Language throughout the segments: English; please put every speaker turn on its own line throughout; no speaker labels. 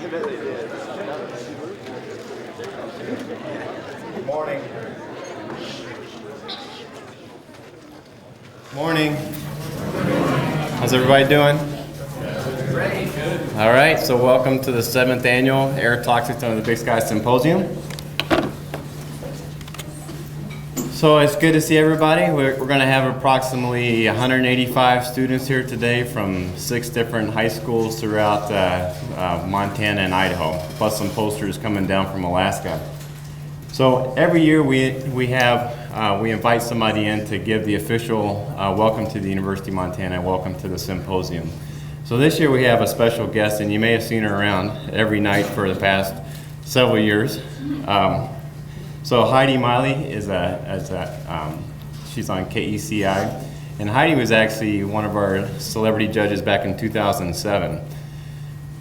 Good morning. Morning. How's everybody doing?
Great, good.
All right, so welcome to the 7th annual Air Toxins Under the Big Sky Symposium. So it's good to see everybody. We're going to have approximately 185 students here today from 6 different high schools throughout Montana and Idaho, plus some posters coming down from Alaska. So every year we invite somebody in to give the official welcome to the University of Montana, welcome to the symposium. So this year we have a special guest, and you may have seen her around every night for the past several years. So Heidi Miley she's on KECI, and Heidi was actually one of our celebrity judges back in 2007.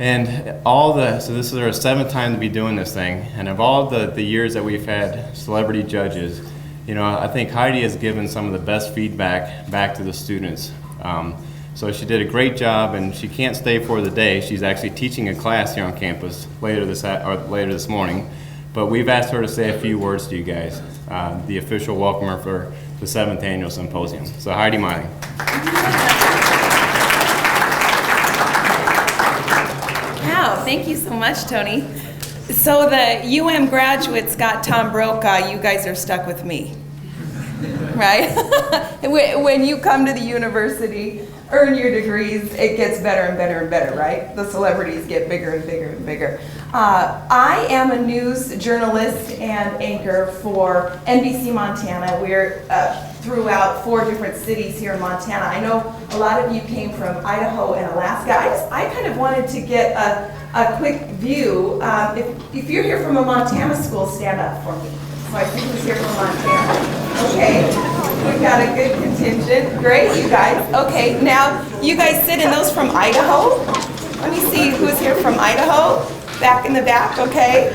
And so this is our 7th time to be doing this thing, and of all the years that we've had celebrity judges, I think Heidi has given some of the best feedback back to the students. So she did a great job, and she can't stay for the day. She's actually teaching a class here on campus later this morning. But we've asked her to say a few words to you guys, the official welcomer for the 7th annual symposium. So Heidi Miley.
Wow, thank you so much, Tony. So the UM graduates got Tom Brokaw, you guys are stuck with me, right? When you come to the university, earn your degrees, it gets better and better and better, right? The celebrities get bigger and bigger and bigger. I am a news journalist and anchor for NBC Montana. We're throughout 4 different cities here in Montana. I know a lot of you came from Idaho and Alaska. I kind of wanted to get a quick view. If you're here from a Montana school, stand up for me. So I see who's here from Montana. Okay, we've got a good contingent. Great, you guys. Okay, now you guys sit in those from Idaho. Let me see who's here from Idaho. Back in the back, okay.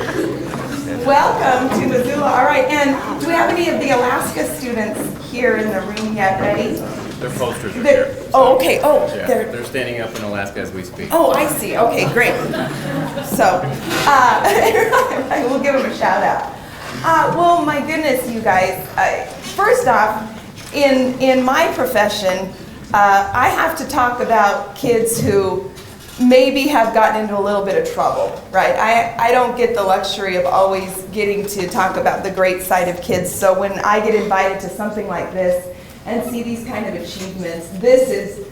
Welcome to Missoula. All right, and do we have any of the Alaska students here in the room yet? Ready?
Their posters are here.
Oh, okay. Oh,
yeah, they're standing up in Alaska as we speak.
Oh, I see. Okay, great. So, we'll give them a shout out. Well, my goodness, you guys. First off, in my profession, I have to talk about kids who maybe have gotten into a little bit of trouble, right? I don't get the luxury of always getting to talk about the great side of kids. So when I get invited to something like this and see these kind of achievements, this is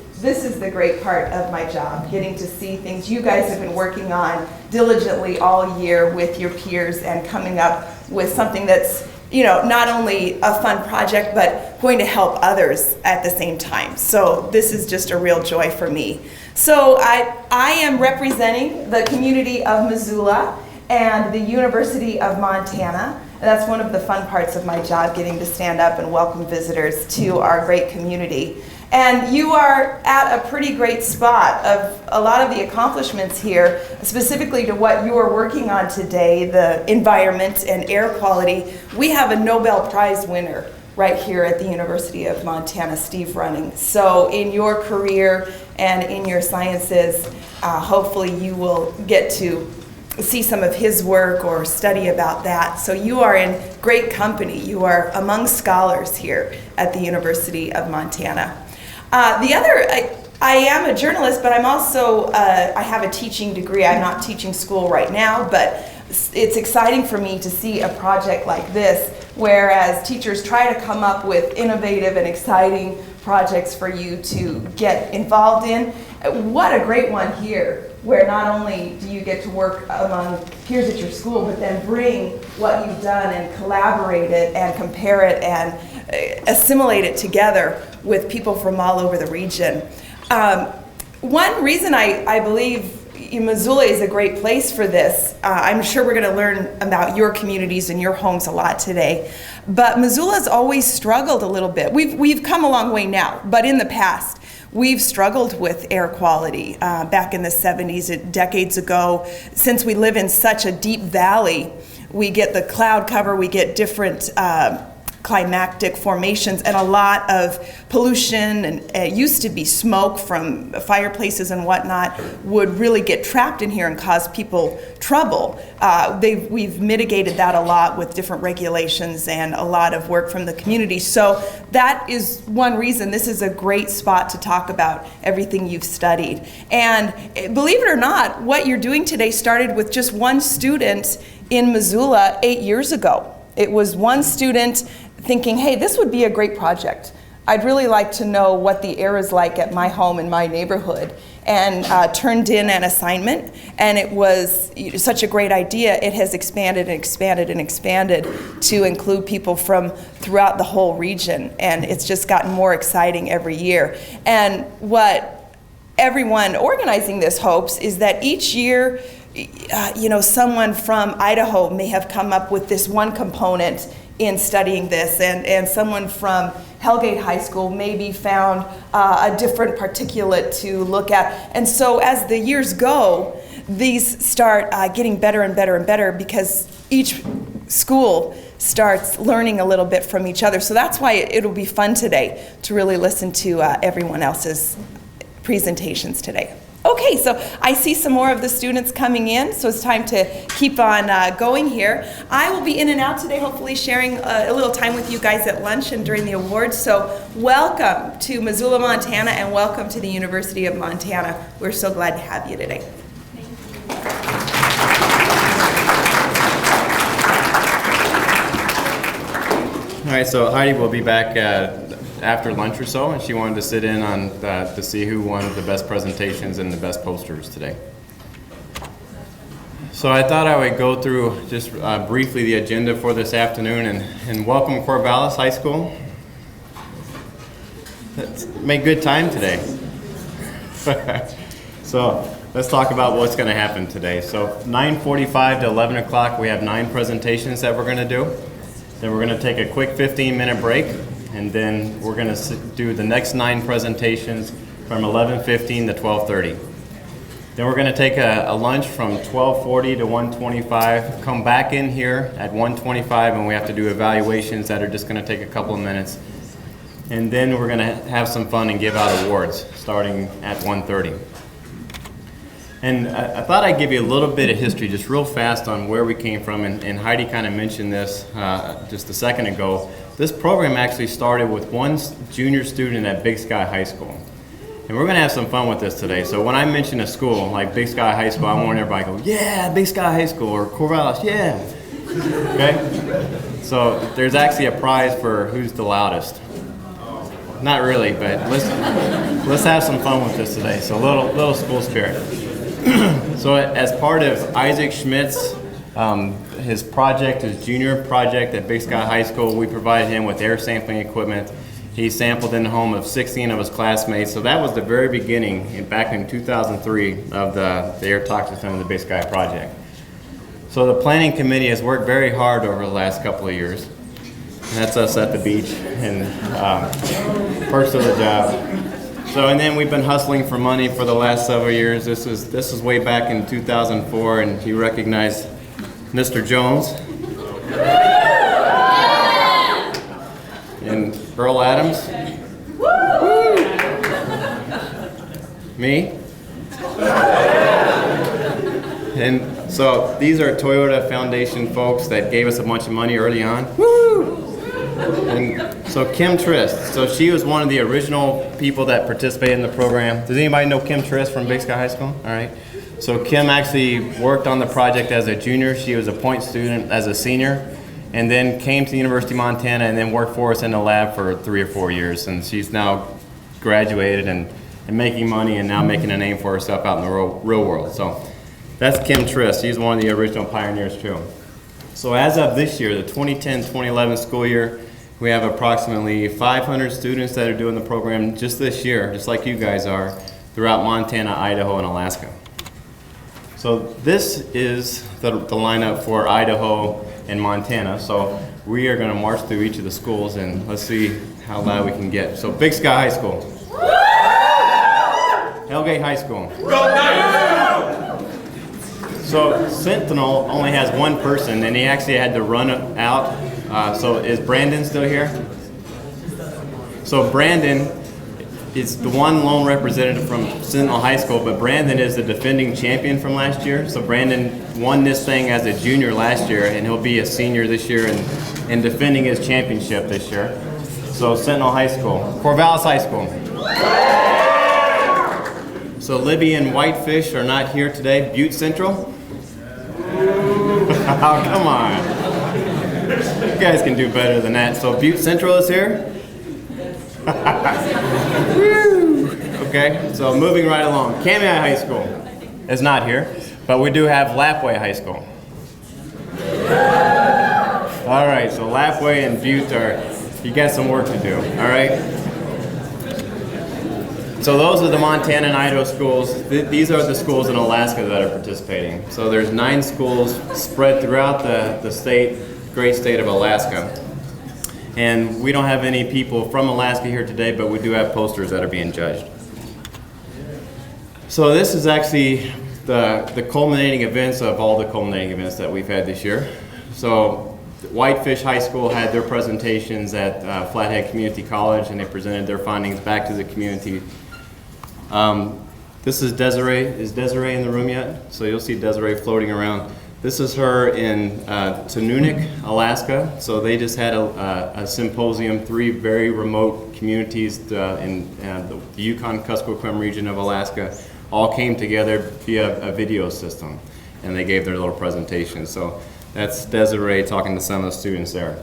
the great part of my job, getting to see things you guys have been working on diligently all year with your peers and coming up with something that's, not only a fun project, but going to help others at the same time. So this is just a real joy for me. So I am representing the community of Missoula and the University of Montana. That's one of the fun parts of my job, getting to stand up and welcome visitors to our great community. And you are at a pretty great spot of a lot of the accomplishments here, specifically to what you are working on today, the environment and air quality. We have a Nobel Prize winner right here at the University of Montana, Steve Running. So in your career and in your sciences, hopefully you will get to see some of his work or study about that. So you are in great company. You are among scholars here at the University of Montana. I am a journalist, but I'm also, I have a teaching degree. I'm not teaching school right now, but it's exciting for me to see a project like this, whereas teachers try to come up with innovative and exciting projects for you to get involved in. What a great one here, where not only do you get to work among peers at your school, but then bring what you've done and collaborate it and compare it and assimilate it together with people from all over the region. One reason I believe Missoula is a great place for this, I'm sure we're going to learn about your communities and your homes a lot today, but Missoula's always struggled a little bit. We've come a long way now, but in the past, we've struggled with air quality back in the 70s, decades ago. Since we live in such a deep valley, we get the cloud cover, we get different climactic formations, and a lot of pollution, and it used to be smoke from fireplaces and whatnot, would really get trapped in here and cause people trouble. We've mitigated that a lot with different regulations and a lot of work from the community. So that is one reason this is a great spot to talk about everything you've studied. And believe it or not, what you're doing today started with just one student in Missoula 8 years ago. It was one student thinking, hey, this would be a great project. I'd really like to know what the air is like at my home in my neighborhood, and turned in an assignment, and it was such a great idea. It has expanded and expanded and expanded to include people from throughout the whole region, and it's just gotten more exciting every year. And what everyone organizing this hopes is that each year, someone from Idaho may have come up with this one component in studying this, and someone from Hellgate High School maybe found a different particulate to look at. And so as the years go, these start getting better and better and better, because each school starts learning a little bit from each other. So that's why it'll be fun today to really listen to everyone else's presentations today. Okay, so I see some more of the students coming in, so it's time to keep on going here. I will be in and out today, hopefully sharing a little time with you guys at lunch and during the awards. So welcome to Missoula, Montana, and welcome to the University of Montana. We're so glad to have you today.
All right, so Heidi will be back after lunch or so, and she wanted to sit in on to see who won the best presentations and the best posters today. So I thought I would go through just briefly the agenda for this afternoon, and welcome Corvallis High School. Let's make good time today. So let's talk about what's going to happen today. So 9:45 to 11 o'clock, we have 9 presentations that we're going to do. Then we're going to take a quick 15-minute break, and then we're going to do the next 9 presentations from 11:15 to 12:30. Then we're going to take a lunch from 12:40 to 1:25, come back in here at 1:25, and we have to do evaluations that are just going to take a couple of minutes. And then we're going to have some fun and give out awards starting at 1:30. And I thought I'd give you a little bit of history, just real fast, on where we came from, and Heidi kind of mentioned this just a second ago. This program actually started with one junior student at Big Sky High School. And we're going to have some fun with this today. So when I mention a school, like Big Sky High School, I want everybody to go, yeah, Big Sky High School, or Corvallis, yeah. Okay? So there's actually a prize for who's the loudest. Not really, but let's have some fun with this today. So a little school spirit. So as part of Isaac Schmidt's his project, his junior project at Big Sky High School, we provided him with air sampling equipment. He sampled in the home of 16 of his classmates. So that was the very beginning, back in 2003, of the air toxins of the Big Sky project. So the planning committee has worked very hard over the last couple of years. And that's us at the beach and perks of the job. So, and then we've been hustling for money for the last several years. This is way back in 2004, and you recognize Mr. Jones and Earl Adams. Me. And so these are Toyota Foundation folks that gave us a bunch of money early on. And so Kim Trist, so she was one of the original people that participated in the program. Does anybody know Kim Trist from Big Sky High School? All right. So Kim actually worked on the project as a junior. She was a point student as a senior, and then came to the University of Montana and then worked for us in the lab for 3 or 4 years. And she's now graduated and making money and now making a name for herself out in the real world. So that's Kim Trist. She's one of the original pioneers too. So as of this year, the 2010-2011 school year, we have approximately 500 students that are doing the program just this year, just like you guys are, throughout Montana, Idaho, and Alaska. So this is the lineup for Idaho and Montana. So we are going to march through each of the schools, and let's see how loud we can get. So Big Sky High School. Hellgate High School. So Sentinel only has one person, and he actually had to run out So is Brandon still here? So Brandon is the one lone representative from Sentinel High School, but Brandon is the defending champion from last year. So Brandon won this thing as a junior last year, and he'll be a senior this year and defending his championship this year. So Sentinel High School, Corvallis High School. So Libby and Whitefish are not here today. Butte Central? Oh, come on. You guys can do better than that. So Butte Central is here? Okay, so moving right along. Kamiah High School is not here, but we do have Lapway High School. All right, so Lapway and Butte you got some work to do, all right? So those are the Montana and Idaho schools. These are the schools in Alaska that are participating. So there's 9 schools spread throughout the great state of Alaska. And we don't have any people from Alaska here today, but we do have posters that are being judged. So this is actually the culminating events of all the culminating events that we've had this year. So Whitefish High School had their presentations at Flathead Community College, and they presented their findings back to the community. This is Desiree. Is Desiree in the room yet? So you'll see Desiree floating around. This is her in Tununik, Alaska. So they just had a symposium, 3 very remote communities in the Yukon-Kuskokwim region of Alaska all came together via a video system, and they gave their little presentation. So that's Desiree talking to some of the students there.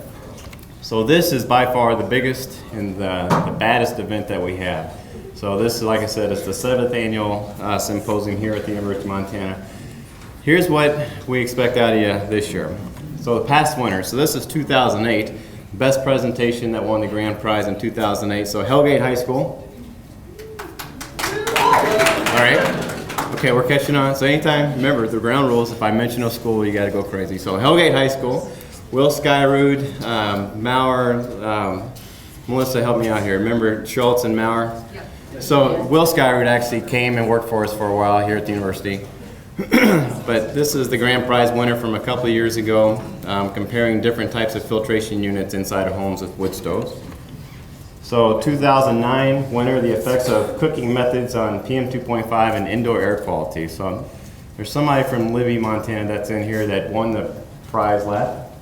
So this is by far the biggest and the baddest event that we have. So this, like I said, is the 7th annual symposium here at the University of Montana. Here's what we expect out of you this year. So the past winner, so this is 2008, best presentation that won the grand prize in 2008. So Hellgate High School. All right. Okay, we're catching on. So anytime, remember the ground rules, if I mention a school, you gotta go crazy. So Hellgate High School, Will Skyrud, Maurer, Melissa, help me out here. Remember Schultz and Maurer? So Will Skyrud actually came and worked for us for a while here at the university. But this is the grand prize winner from a couple of years ago, comparing different types of filtration units inside of homes with wood stoves. So 2009 winner, the effects of cooking methods on PM 2.5 and indoor air quality. So there's somebody from Libby, Montana that's in here that won the prize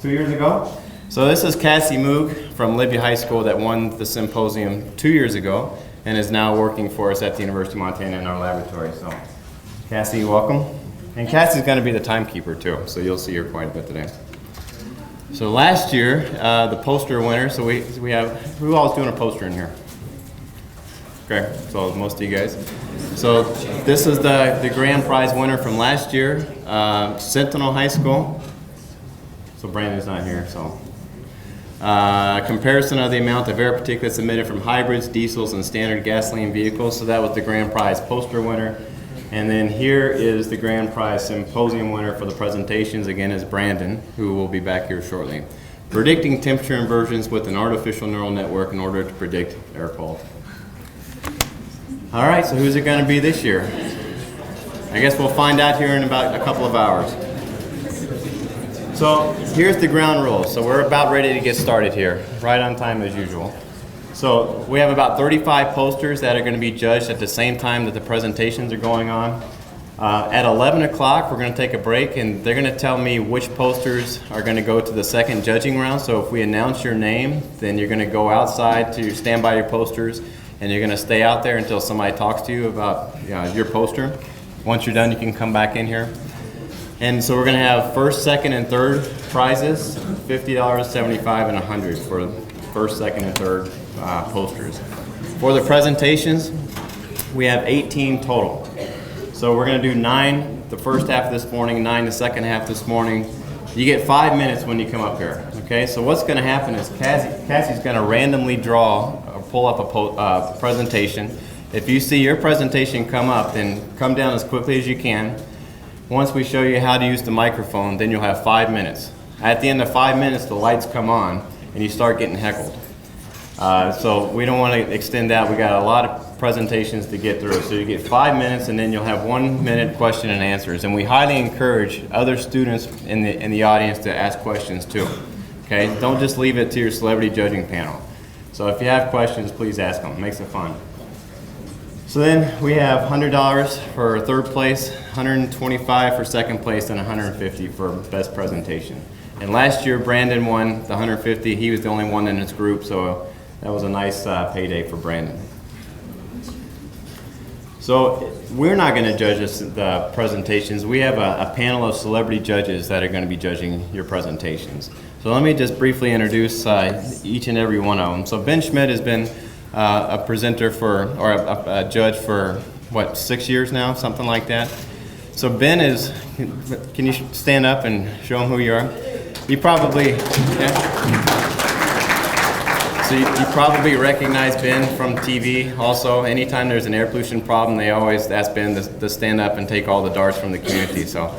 2 years ago. So this is Cassie Moog from Libby High School that won the symposium 2 years ago and is now working for us at the University of Montana in our laboratory. So Cassie, welcome. And Cassie's going to be the timekeeper too, so you'll see her quite a bit today. So last year, the poster winner, so we have, who all is doing a poster in here? Okay, so most of you guys. So this is the grand prize winner from last year, Sentinel High School. So Brandon's not here, so. Comparison of the amount of air particulates emitted from hybrids, diesels, and standard gasoline vehicles. So that was the grand prize poster winner. And then here is the grand prize symposium winner for the presentations, again, is Brandon, who will be back here shortly. Predicting temperature inversions with an artificial neural network in order to predict air quality. All right, so who's it going to be this year? I guess we'll find out here in about a couple of hours. So here's the ground rules. So we're about ready to get started here, right on time as usual. So we have about 35 posters that are going to be judged at the same time that the presentations are going on. At 11 o'clock, we're going to take a break, and they're going to tell me which posters are going to go to the second judging round. So if we announce your name, then you're going to go outside to stand by your posters, and you're going to stay out there until somebody talks to you about your poster. Once you're done, you can come back in here. And so we're going to have first, second, and third prizes, $50, $75, and $100 for first, second, and third posters. For the presentations, we have 18 total. So we're going to do 9 the first half this morning, 9 the second half this morning. You get 5 minutes when you come up here. Okay, so what's going to happen is Cassie's going to randomly draw or pull up a presentation. If you see your presentation come up, then come down as quickly as you can. Once we show you how to use the microphone, then you'll have 5 minutes. At the end of 5 minutes, the lights come on and you start getting heckled. So we don't want to extend that. We got a lot of presentations to get through. So you get 5 minutes, and then you'll have 1 minute question and answers. And we highly encourage other students in the audience to ask questions too. Okay, don't just leave it to your celebrity judging panel. So if you have questions, please ask them. It makes it fun. So then we have $100 for third place, $125 for second place, and $150 for best presentation. And last year, Brandon won the $150. He was the only one in his group, so that was a nice payday for Brandon. So we're not going to judge the presentations. We have a panel of celebrity judges that are going to be judging your presentations. So let me just briefly introduce each and every one of them. So Ben Schmidt has been a presenter or a judge for, what, 6 years now, something like that. So Ben is, can you stand up and show them who you are? You probably, so you probably recognize Ben from TV also. Anytime there's an air pollution problem, they always ask Ben to stand up and take all the darts from the community. So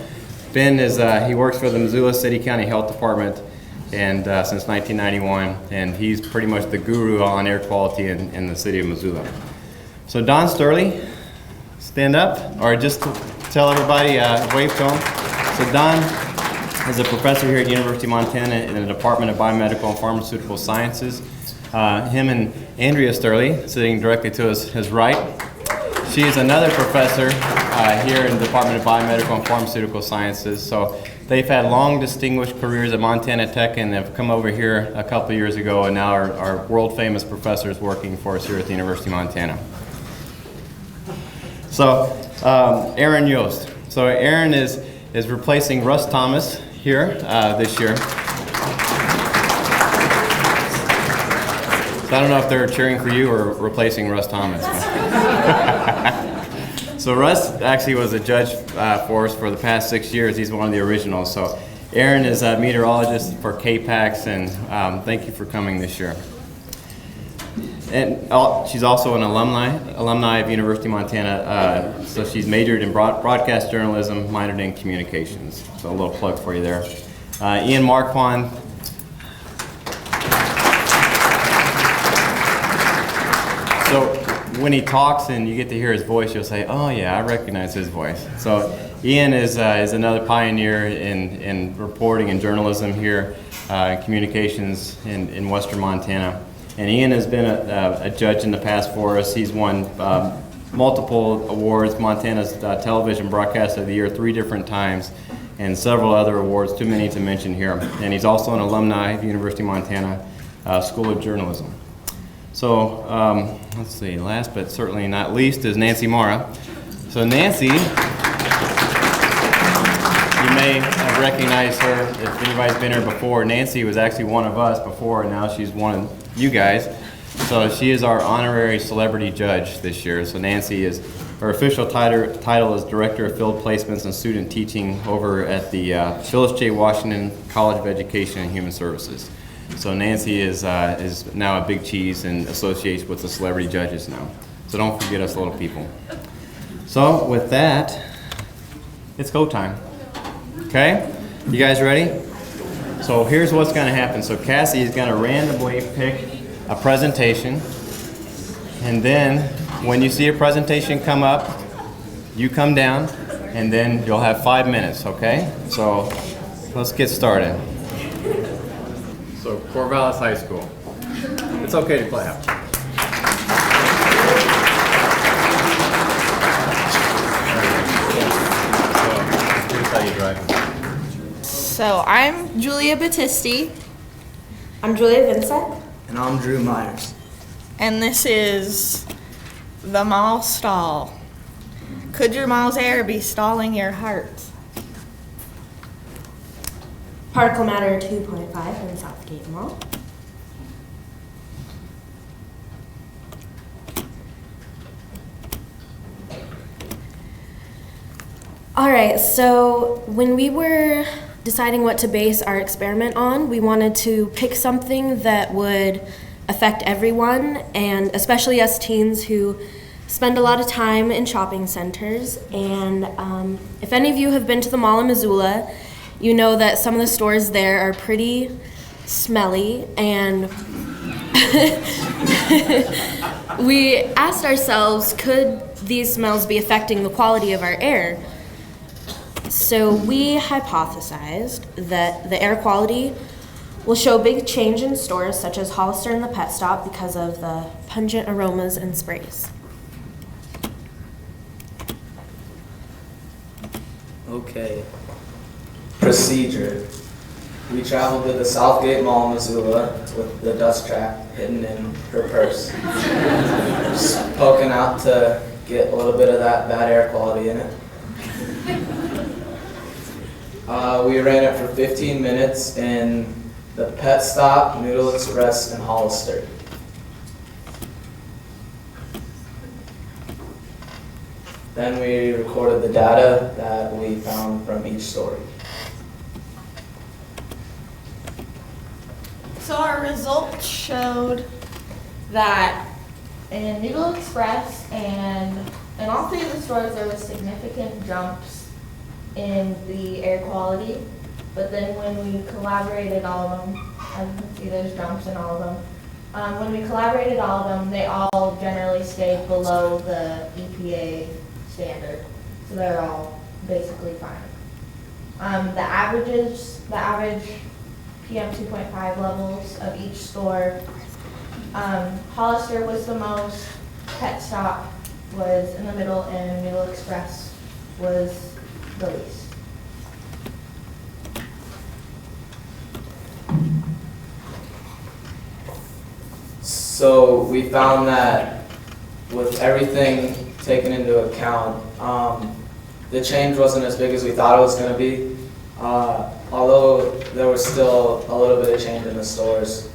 Ben is, he works for the Missoula City County Health Department and since 1991, and he's pretty much the guru on air quality in the city of Missoula. So Don Sturley, stand up, or just tell everybody, wave to him. So Don is a professor here at University of Montana in the Department of Biomedical and Pharmaceutical Sciences. Him and Andrea Sturley, sitting directly to his right. She is another professor here in the Department of Biomedical and Pharmaceutical Sciences. So they've had long distinguished careers at Montana Tech and have come over here a couple of years ago and now are world famous professors working for us here at the University of Montana. So Aaron Yost. So Aaron is replacing Russ Thomas here this year. So I don't know if they're cheering for you or replacing Russ Thomas. So Russ actually was a judge for us for the past 6 years. He's one of the originals. So Aaron is a meteorologist for KPAX, and thank you for coming this year. And she's also an alumni of University of Montana. So she's majored in broadcast journalism, minored in communications. So a little plug for you there. Ian Marquand. So when he talks and you get to hear his voice, you'll say, oh yeah, I recognize his voice. So Ian is another pioneer in reporting and journalism here, communications in Western Montana. And Ian has been a judge in the past for us. He's won multiple awards, Montana's Television Broadcast of the Year 3 different times, and several other awards, too many to mention here. And he's also an alumni of University of Montana School of Journalism. So let's see, last but certainly not least is Nancy Mara. So Nancy, you may have recognized her if anybody's been here before. Nancy was actually one of us before, and now she's one of you guys. So she is our honorary celebrity judge this year. So Nancy is, her official title is Director of Field Placements and Student Teaching over at the Phyllis J. Washington College of Education and Human Services. So Nancy is now a big cheese and associates with the celebrity judges now. So don't forget us little people. So with that, it's go time. Okay? You guys ready? So here's what's going to happen. So Cassie is going to randomly pick a presentation, and then when you see a presentation come up, you come down, and then you'll have 5 minutes, okay? So let's get started. So Corvallis High School. It's okay to clap. So here's how you drive.
So I'm Julia Battisti,
I'm Julia Vincent.
And I'm Drew Myers.
and this is the mall stall. Could your mall's air be stalling your heart?
Particle matter 2.5 in Southgate Mall. All right, so when we were deciding what to base our experiment on, we wanted to pick something that would affect everyone, and especially us teens who spend a lot of time in shopping centers. And if any of you have been to the mall in Missoula, you know that some of the stores there are pretty smelly, and we asked ourselves, could these smells be affecting the quality of our air? So we hypothesized that the air quality will show big change in stores such as Hollister and the Pet Stop because of the pungent aromas and sprays.
Okay. Procedure. We traveled to the Southgate Mall, Missoula, with the dust trap hidden in her purse. Just poking out to get a little bit of that bad air quality in it. We ran it for 15 minutes in the Pet Stop, Noodle Express, and Hollister. Then we recorded the data that we found from each story.
So our results showed that in Noodle Express and in all three of the stores there was significant jumps in the air quality. But then when we collaborated all of them, as you can see there's jumps in all of them. When we collaborated all of them, they all generally stayed below the EPA standard. So they're all basically fine. The average PM 2.5 levels of each store. Hollister was the most, Pet Stop was in the middle, and Noodle Express was the least.
So we found that with everything taken into account, the change wasn't as big as we thought it was going to be. Although there was still a little bit of change in the stores,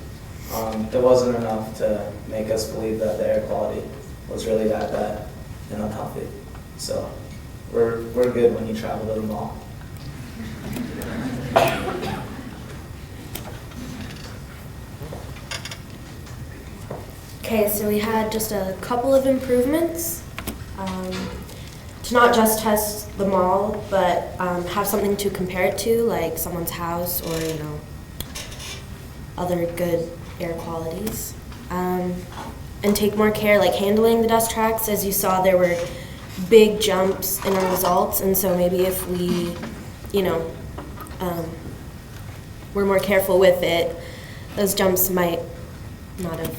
it wasn't enough to make us believe that the air quality was really that bad and unhealthy. So we're good when you travel to the mall.
Okay, so we had just a couple of improvements to not just test the mall, but have something to compare it to, like someone's house or, other good air qualities. And take more care, like handling the dust tracks. As you saw, there were big jumps in our results, and so maybe if we, were more careful with it, those jumps might not have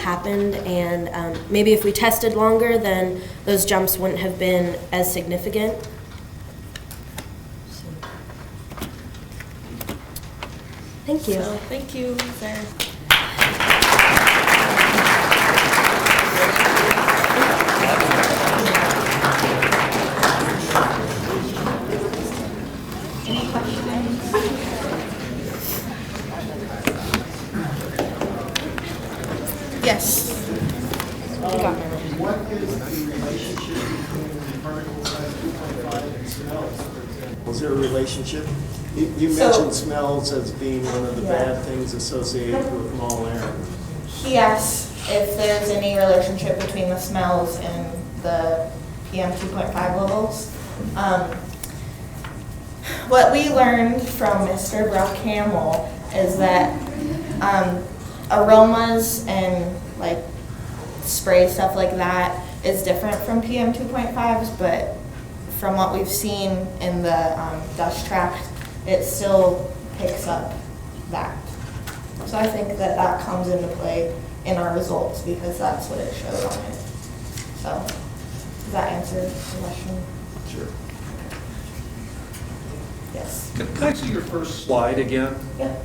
happened, and maybe if we tested longer, then those jumps wouldn't have been as significant. So, thank you.
So thank you, Sarah. Any questions? Yes.
What is the relationship between particles at 2.5 and smells, for example? Is there a relationship? You mentioned smells as being one of the bad things associated with mall air.
He asked if there's any relationship between the smells and the PM 2.5 levels. What we learned from Mr. Brock Hamill is that aromas and like spray stuff like that is different from PM 2.5s, but from what we've seen in the dust traps, it still picks up that. So I think that that comes into play in our results because that's what it showed on it. So does that answer the question?
Sure.
Yes.
Can I see your first slide again?
Yep.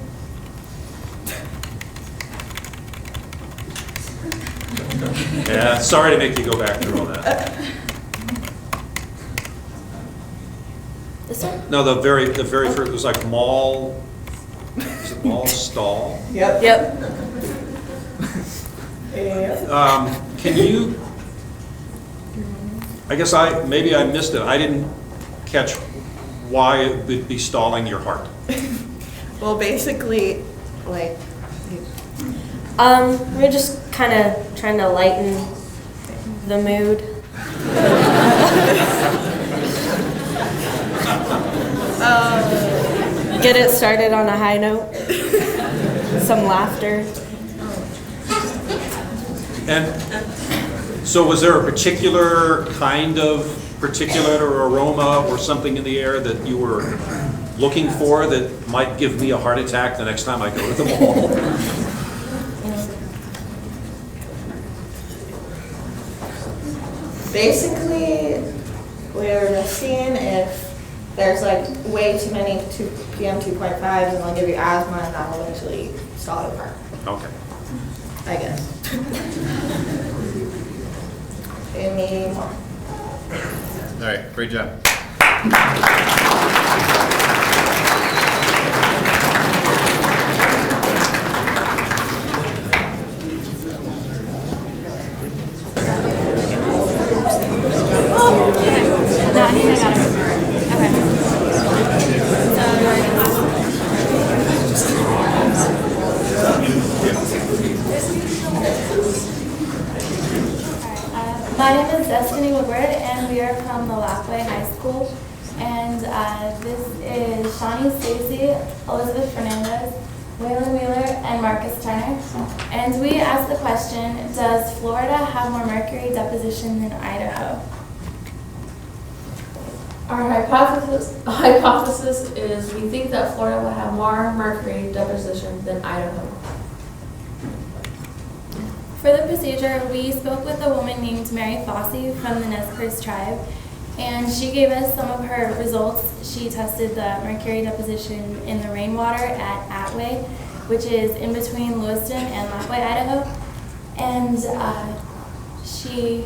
Yeah, sorry to make you go back through all that.
This one?
No, the very first, it was like mall, is it mall stall?
Yep.
Yep.
Can you, I guess maybe I missed it. I didn't catch why it would be stalling your heart.
Well, basically, like,
We're just kind of trying to lighten the mood. Get it started on a high note. Some laughter.
And so was there a particular kind of particulate or aroma or something in the air that you were looking for that might give me a heart attack the next time I go to the mall?
Basically, we were just seeing if there's like way too many PM 2.5s and they'll give you asthma and that'll eventually stall your heart,
Okay.
I guess. Any more?
All right, great job.
My name is Destiny Woodward, and we are from the Lapway High School. And this is Shawnee Stacy, Elizabeth Fernandez, Waylon Wheeler, and Marcus Turner. And we asked the question, does Florida have more mercury deposition than Idaho?
Our hypothesis is we think that Florida will have more mercury deposition than Idaho.
For the procedure, we spoke with a woman named Mary Fossey from the Nez Perce tribe, and she gave us some of her results. She tested the mercury deposition in the rainwater at Atway, which is in between Lewiston and Lapway, Idaho. And she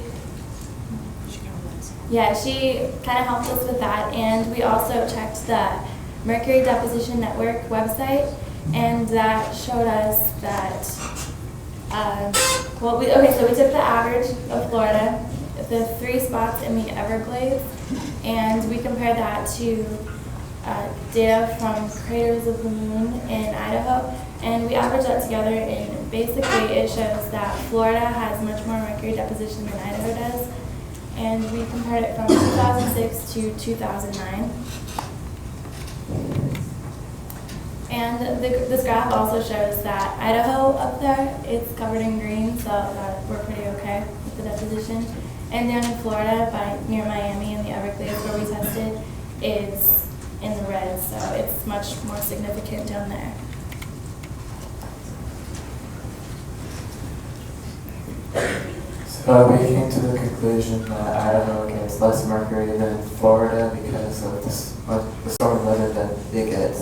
kind of helped us with that. And we also checked the Mercury Deposition Network website, and that showed us that so we took the average of Florida, the 3 spots in the Everglades, and we compared that to data from Craters of the Moon in Idaho, and we averaged that together, and basically it shows that Florida has much more mercury deposition than Idaho does, and we compared it from 2006 to 2009. And this graph also shows that Idaho up there, it's covered in green, so that we're pretty okay with the deposition. And down in Florida, near Miami in the Everglades where we tested, it's in the red, so it's much more significant down there.
So we came to the conclusion that Idaho gets less mercury than Florida because of the storm weather that it gets.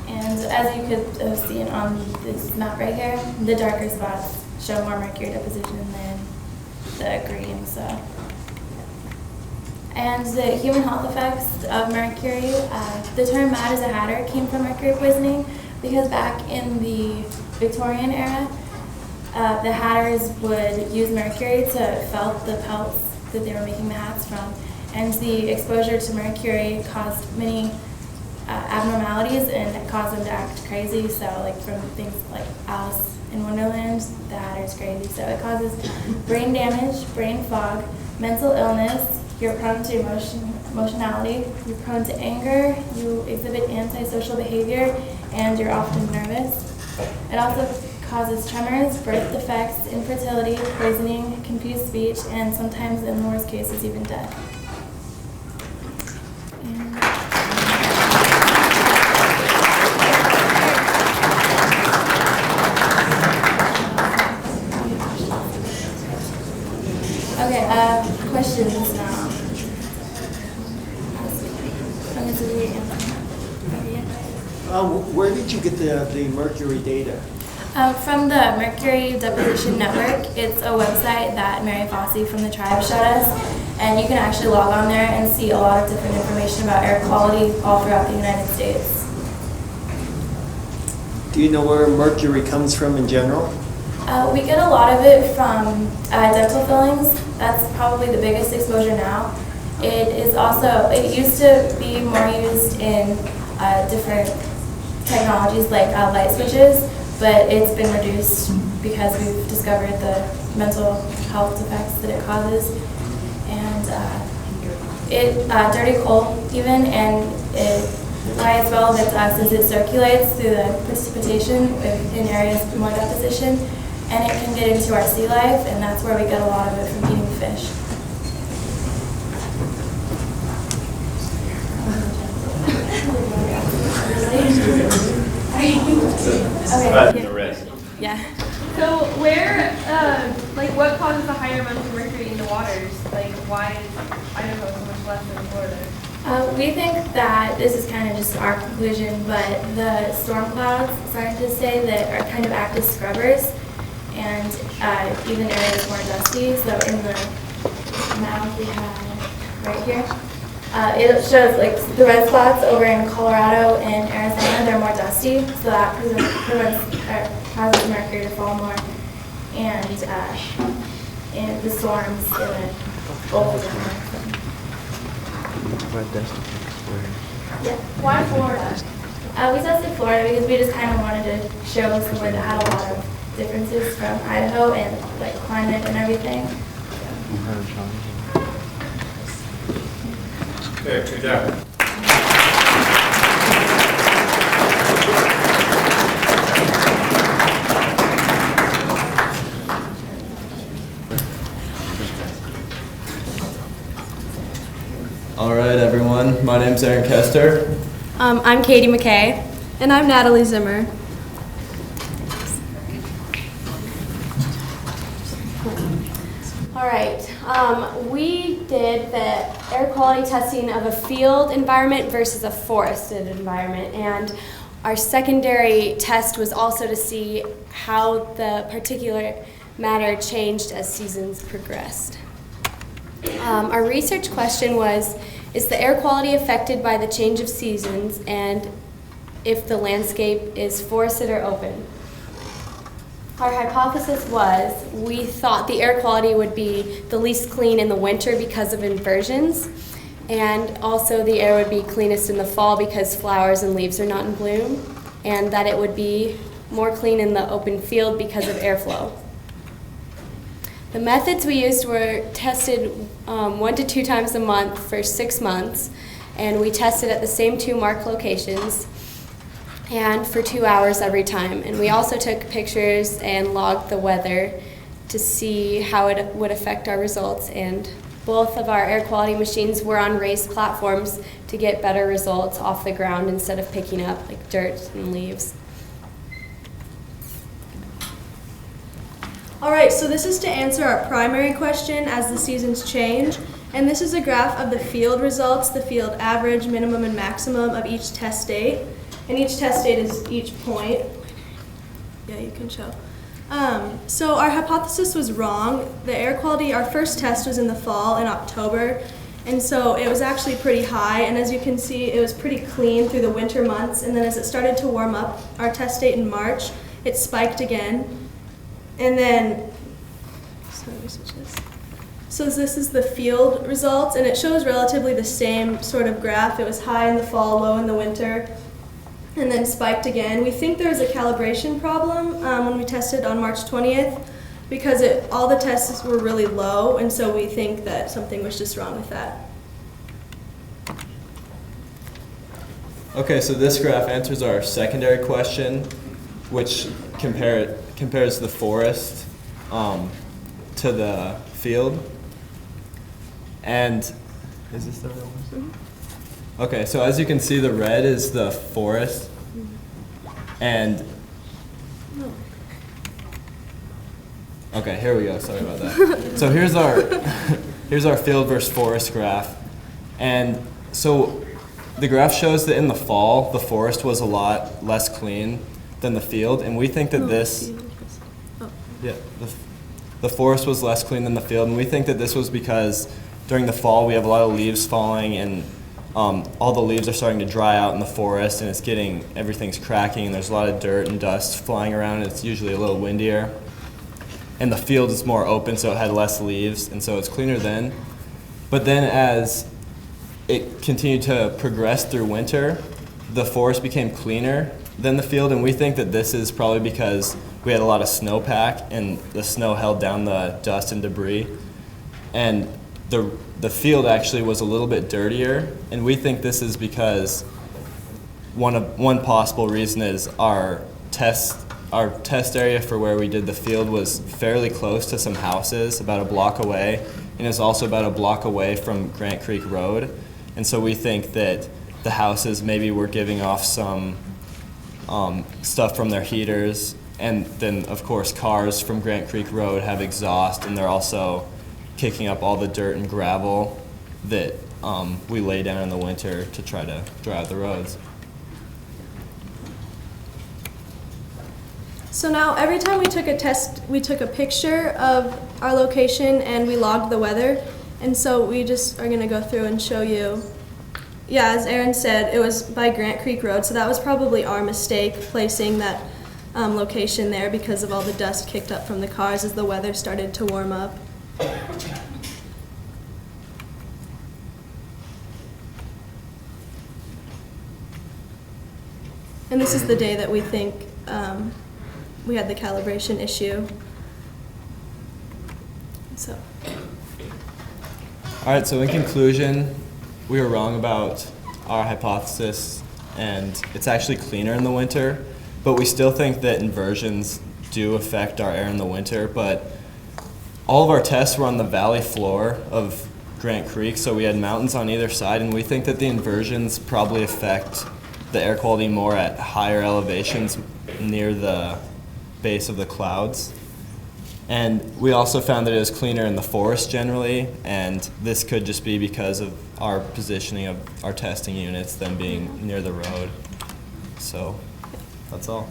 And as you could see on this map right here, the darker spots show more mercury deposition than the green. And the human health effects of mercury, the term mad as a hatter came from mercury poisoning because back in the Victorian era, the hatters would use mercury to felt the pelts that they were making the hats from. And the exposure to mercury caused many abnormalities and it caused them to act crazy. So like from things like Alice in Wonderland, the hatter's crazy. So it causes brain damage, brain fog, mental illness, you're prone to emotionality, you're prone to anger, you exhibit antisocial behavior, and you're often nervous. It also causes tremors, birth defects, infertility, poisoning, confused speech, and sometimes in the worst cases even death. Questions now.
Where did you get the mercury data?
From the Mercury Deposition Network. It's a website that Mary Fossey from the tribe showed us, and you can actually log on there and see a lot of different information about air quality all throughout the United States.
Do you know where mercury comes from in general?
We get a lot of it from dental fillings. That's probably the biggest exposure now. It used to be more used in different technologies like light switches, but it's been reduced because we've discovered the mental health effects that it causes. And dirty coal even, and why it's relevant to us is it circulates through the precipitation in areas with more deposition, and it can get into our sea life, and that's where we get a lot of it from eating fish. Okay.
The rest.
Yeah.
So where, what causes the higher amounts of mercury in the waters? Like, why is Idaho so much less than Florida?
We think that this is kind of just our conclusion, but the storm clouds, scientists say, that are kind of act as scrubbers, and even areas more dusty. So in the map we have right here, it shows like the red spots over in Colorado and Arizona. They're more dusty, so that causes mercury to fall more, and the storms in the Gulf of Mexico. Yeah.
Why Florida?
We tested Florida because we just kind of wanted to show somewhere that had a lot of differences from Idaho and like climate and everything.
Okay, good job.
All right, everyone. My name's Aaron Kester.
I'm Katie McKay. And I'm Natalie Zimmer. All right. We did the air quality testing of a field environment versus a forested environment. And our secondary test was also to see how the particulate matter changed as seasons progressed. Our research question was, is the air quality affected by the change of seasons, and if the landscape is forested or open? Our hypothesis was, we thought the air quality would be the least clean in the winter because of inversions, and also the air would be cleanest in the fall because flowers and leaves are not in bloom, and that it would be more clean in the open field because of airflow. The methods we used were tested 1 to 2 times a month for 6 months, and we tested at the same 2 marked locations and for 2 hours every time. And we also took pictures and logged the weather to see how it would affect our results. And both of our air quality machines were on raised platforms to get better results off the ground instead of picking up like dirt and leaves.
All right, so this is to answer our primary question as the seasons change, and this is a graph of the field results, the field average, minimum, and maximum of each test date, and each test date is each point. Yeah, you can show. So our hypothesis was wrong. The air quality, our first test was in the fall in October, and so it was actually pretty high, and as you can see, it was pretty clean through the winter months, and then as it started to warm up, our test date in March, it spiked again. And then, so this is the field results, and it shows relatively the same sort of graph. It was high in the fall, low in the winter, and then spiked again. We think there was a calibration problem when we tested on March 20th because all the tests were really low, and so we think that something was just wrong with that.
Okay, so this graph answers our secondary question, which compares the forest to the field. And is this the real one? Okay, so as you can see, the red is the forest, and okay, here we go. Sorry about that. So here's our field versus forest graph, and so the graph shows that in the fall, the forest was a lot less clean than the field, and we think that the forest was less clean than the field, and we think that this was because during the fall we have a lot of leaves falling, and all the leaves are starting to dry out in the forest, and everything's cracking, and there's a lot of dirt and dust flying around, and it's usually a little windier. And the field is more open, so it had less leaves, and so it's cleaner then. But then as it continued to progress through winter, the forest became cleaner than the field, and we think that this is probably because we had a lot of snowpack, and the snow held down the dust and debris. And the field actually was a little bit dirtier, and we think this is because one possible reason is our test area for where we did the field was fairly close to some houses, about a block away, and it's also about a block away from Grant Creek Road. And so we think that the houses maybe were giving off some stuff from their heaters. And then, of course, cars from Grant Creek Road have exhaust, and they're also kicking up all the dirt and gravel that we lay down in the winter to try to dry out the roads.
So now every time we took a test, we took a picture of our location and we logged the weather. And so we just are gonna go through and show you. Yeah, as Aaron said, it was by Grant Creek Road, so that was probably our mistake placing that location there because of all the dust kicked up from the cars as the weather started to warm up. And this is the day that we think we had the calibration issue. So.
All right, so in conclusion, we were wrong about our hypothesis, and it's actually cleaner in the winter, but we still think that inversions do affect our air in the winter. But all of our tests were on the valley floor of Grant Creek, so we had mountains on either side, and we think that the inversions probably affect the air quality more at higher elevations near the base of the clouds. And we also found that it was cleaner in the forest generally, and this could just be because of our positioning of our testing units, them being near the road. So that's all.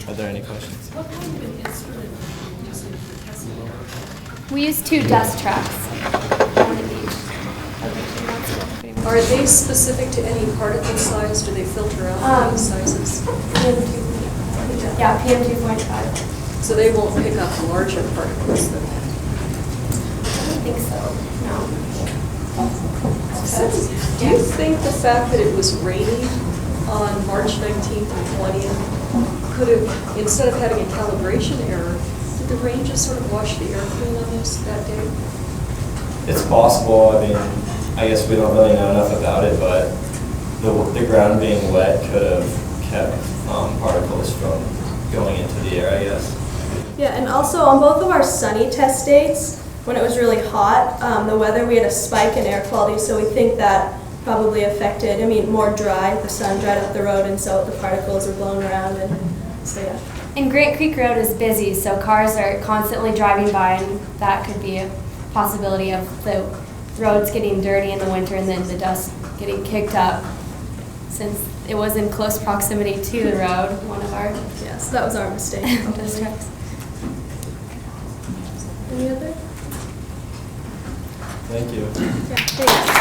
Are there any questions?
What kind of an instrument are you using for testing?
We use 2 dust tracks.
Are they specific to any particle size? Do they filter out any sizes?
Yeah, PM 2.5.
So they won't pick up larger particles than that?
I don't think so, no.
Do you think the fact that it was rainy on March 19th and 20th could have, instead of having a calibration error, did the rain just sort of wash the air clean on this that day?
It's possible. I mean, I guess we don't really know enough about it, but the ground being wet could have kept particles from going into the air, I guess.
Yeah, and also on both of our sunny test dates, when it was really hot, the weather, we had a spike in air quality, so we think that probably affected, more dry, the sun dried up the road, and so the particles were blown around, and so yeah.
And Grant Creek Road is busy, so cars are constantly driving by, and that could be a possibility of the roads getting dirty in the winter and then the dust getting kicked up, since it was in close proximity to the road, one of our
so that was our mistake.
dust tracks.
Any other?
Thank you.
Yeah, thanks.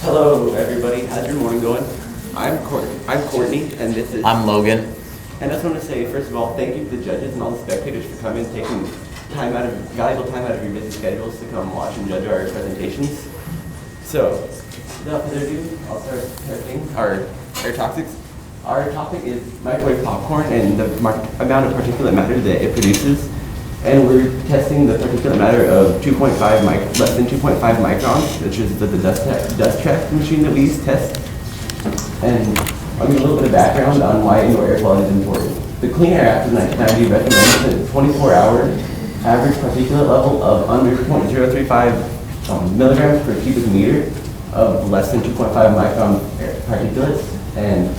Hello, everybody. How's your morning going? I'm Courtney, and this is...
I'm Logan.
And I just want to say, first of all, thank you to the judges and all the spectators for coming, taking valuable time out of your busy schedules to come watch and judge our presentations. So, without further ado, I'll start testing our air toxics. Our topic is microwave popcorn and the amount of particulate matter that it produces. And we're testing the particulate matter of less than 2.5 microns, which is the dust track machine that we use to test. And I'll give a little bit of background on why indoor air quality is important. The Clean Air Act of 1990 recommends a 24-hour average particulate level of under 0.035 milligrams per cubic meter of less than 2.5 micron particulates. And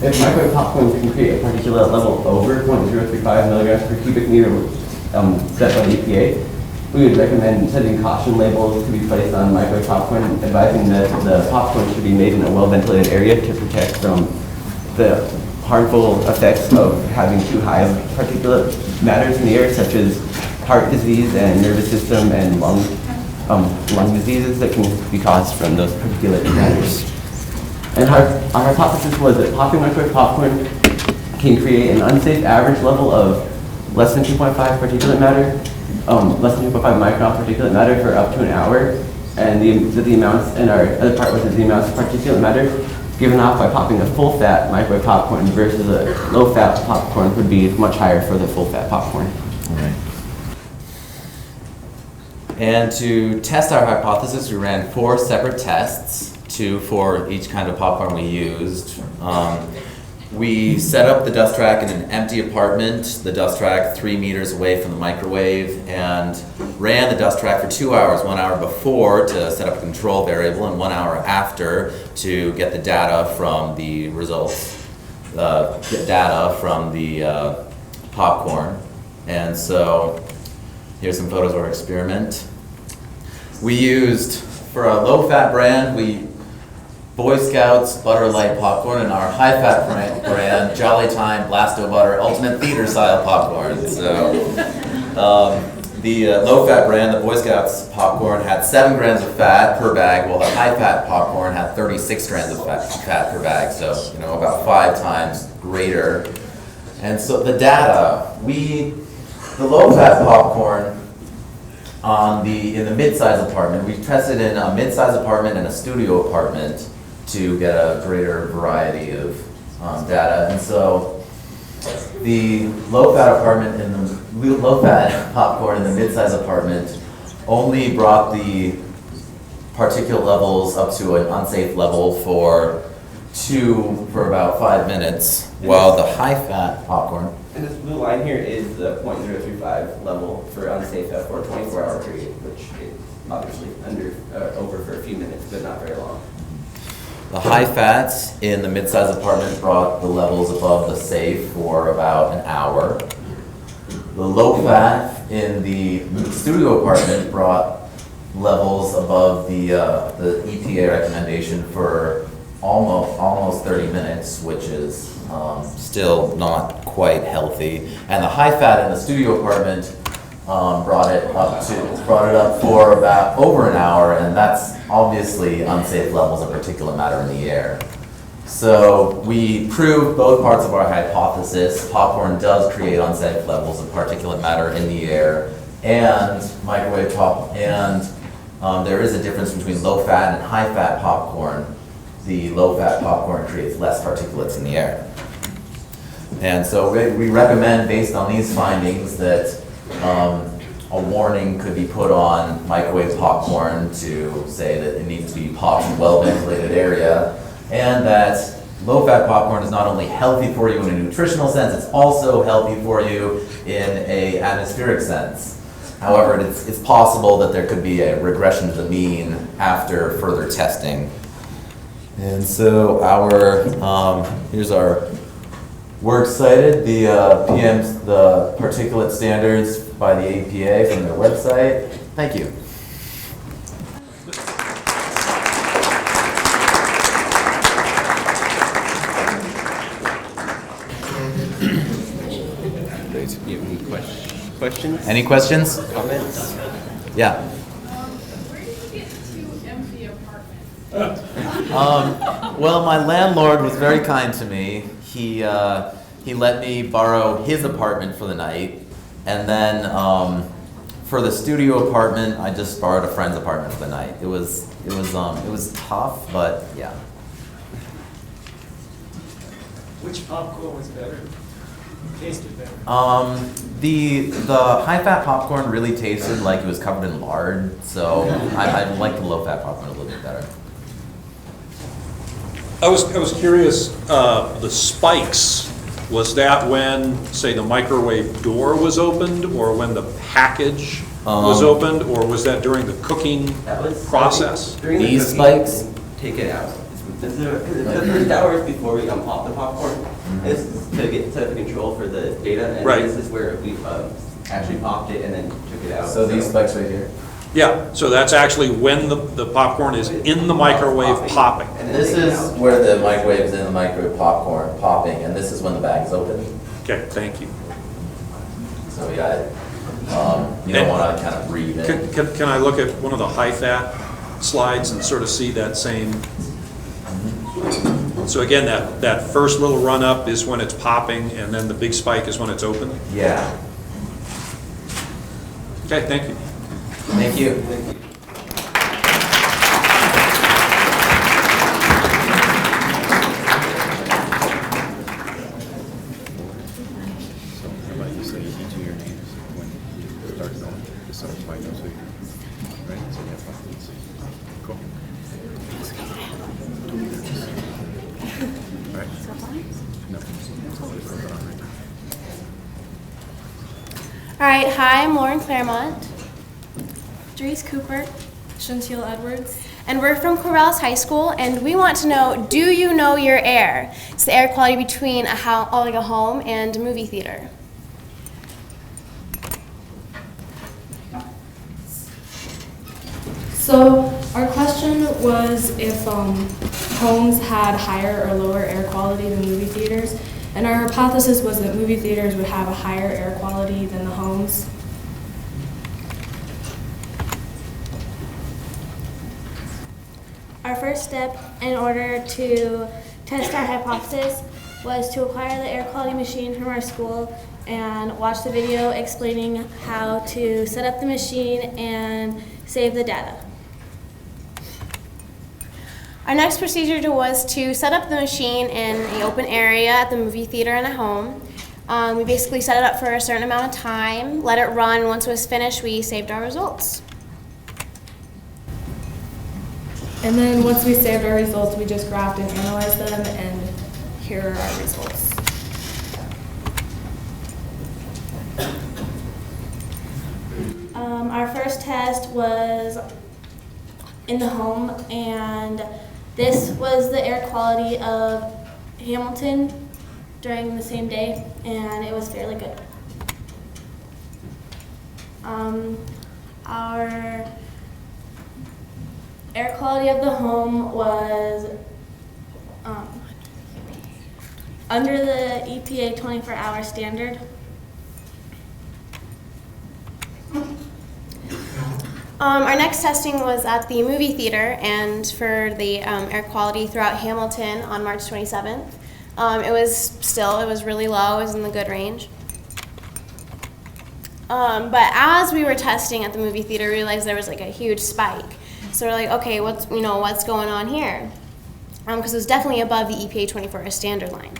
if microwave popcorn can create a particulate level over 0.035 milligrams per cubic meter set by the EPA, we would recommend sending caution labels to be placed on microwave popcorn, advising that the popcorn should be made in a well-ventilated area to protect from the harmful effects of having too high of particulate matters in the air, such as heart disease and nervous system and lung diseases that can be caused from those particulate matters. And our hypothesis was that popping microwave popcorn can create an unsafe average level of less than 2.5 particulate matter, less than 2.5 micron particulate matter for up to an hour. And the amounts, and our other part was that the amounts of particulate matter given off by popping a full-fat microwave popcorn versus a low-fat popcorn would be much higher for the full-fat popcorn.
And to test our hypothesis, we ran 4 separate tests, 2 for each kind of popcorn we used. We set up the dust track in an empty apartment, the dust track 3 meters away from the microwave, and ran the dust track for 2 hours, 1 hour before to set up a control variable and 1 hour after to get the data from the results, get data from the popcorn. And so here's some photos of our experiment. We used, for a low-fat brand, Boy Scouts Butter Light Popcorn, and our high-fat brand, Jolly Time Blasto Butter Ultimate Theater Style Popcorn. So the low-fat brand, the Boy Scouts popcorn, had 7 grams of fat per bag, while the high-fat popcorn had 36 grams of fat per bag. So about 5 times greater. And so the data, the low-fat popcorn in the mid-size apartment, we tested in a mid-size apartment and a studio apartment to get a greater variety of data. And so the low-fat popcorn in the mid-size apartment only brought the particulate levels up to an unsafe level for about 5 minutes, while the high-fat popcorn.
And this blue line here is the 0.035 level for unsafe for a 24-hour period, which is obviously over for a few minutes, but not very long.
The high fats in the mid-size apartment brought the levels above the safe for about an hour. The low fat in the studio apartment brought levels above the EPA recommendation for almost 30 minutes, which is still not quite healthy. And the high fat in the studio apartment brought it up for about over an hour, and that's obviously unsafe levels of particulate matter in the air. So we proved both parts of our hypothesis. Popcorn does create unsafe levels of particulate matter in the air, and microwave pop, and there is a difference between low fat and high fat popcorn. The low fat popcorn creates less particulates in the air. And so we recommend, based on these findings, that a warning could be put on microwave popcorn to say that it needs to be popped in a well-ventilated area, and that low-fat popcorn is not only healthy for you in a nutritional sense, it's also healthy for you in an atmospheric sense. However, it's possible that there could be a regression to the mean after further testing. And so here's our works cited, the PMs, the particulate standards by the EPA from their website. Thank you.
Questions?
Any questions?
Comments?
Yeah.
Where did you get the 2 empty apartments?
Well, my landlord was very kind to me. He let me borrow his apartment for the night, and then for the studio apartment, I just borrowed a friend's apartment for the night. It was tough, but yeah.
Which popcorn was better? Tasted better?
The high-fat popcorn really tasted like it was covered in lard, so I like the low-fat popcorn a little bit better.
I was curious, the spikes, was that when, say, the microwave door was opened, or when the package was opened, or was that during the cooking process?
During the
These
cooking,
spikes?
Take it out. The first hours before we pop the popcorn, this is to get set up the control for the data, and
Right.
this is where we actually popped it and then took it out.
So these spikes right here?
Yeah, so that's actually when the popcorn is in the microwave popping.
This is where the microwave is in the microwave popcorn popping, and this is when the bag is open.
Okay, thank you.
So we got it. You don't want to kind of breathe in.
Can I look at one of the high-fat slides and sort of see that same? So again, that first little run-up is when it's popping, and then the big spike is when it's open?
Yeah.
Okay, thank you.
Thank you.
Thank you.
identify them, so you can, right? So that's fine. Cool. All right. No.
All right, hi, I'm Lauren Claremont.
Dries Cooper, Chantil Edwards.
And we're from Corvallis High School, and we want to know, do you know your air? It's the air quality between a home and a movie theater.
So our question was if homes had higher or lower air quality than movie theaters, and our hypothesis was that movie theaters would have a higher air quality than the homes.
Our first step in order to test our hypothesis was to acquire the air quality machine from our school and watch the video explaining how to set up the machine and save the data.
Our next procedure was to set up the machine in an open area at the movie theater and a home. We basically set it up for a certain amount of time, let it run. Once it was finished, we saved our results.
And then once we saved our results, we just graphed and analyzed them, and here are our results.
Our first test was in the home, and this was the air quality of Hamilton during the same day, and it was fairly good. Our air quality of the home was under the EPA 24-hour standard.
Our next testing was at the movie theater, and for the air quality throughout Hamilton on March 27th. It was really low. It was in the good range. But as we were testing at the movie theater, we realized there was like a huge spike. So we're like, okay, what's going on here? Because it was definitely above the EPA 24-hour standard line.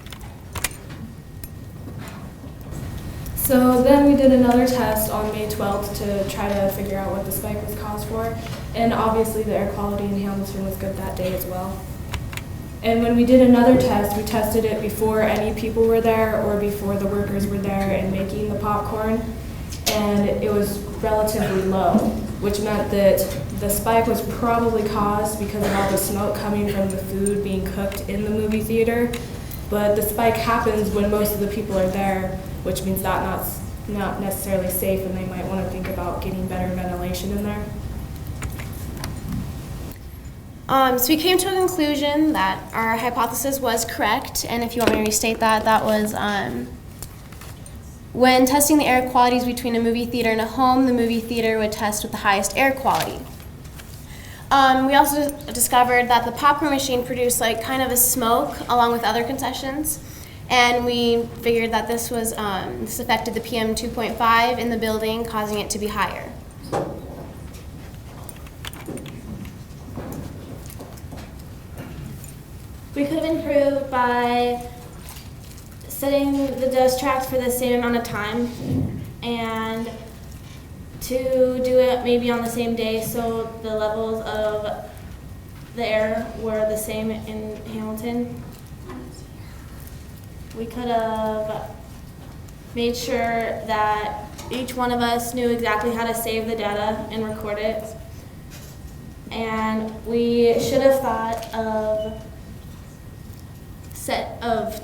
So then we did another test on May 12th to try to figure out what the spike was caused for. And obviously the air quality in Hamilton was good that day as well. And when we did another test, we tested it before any people were there or before the workers were there and making the popcorn. And it was relatively low, which meant that the spike was probably caused because of all the smoke coming from the food being cooked in the movie theater. But the spike happens when most of the people are there, which means that's not necessarily safe, and they might want to think about getting better ventilation in there.
So we came to a conclusion that our hypothesis was correct, and if you want me to restate that, that was when testing the air qualities between a movie theater and a home, the movie theater would test with the highest air quality. We also discovered that the popcorn machine produced like kind of a smoke along with other concessions, and we figured that this affected the PM 2.5 in the building, causing it to be higher.
We could have improved by setting the dust tracks for the same amount of time and to do it maybe on the same day so the levels of the air were the same in Hamilton. We could have made sure that each one of us knew exactly how to save the data and record it. And we should have thought of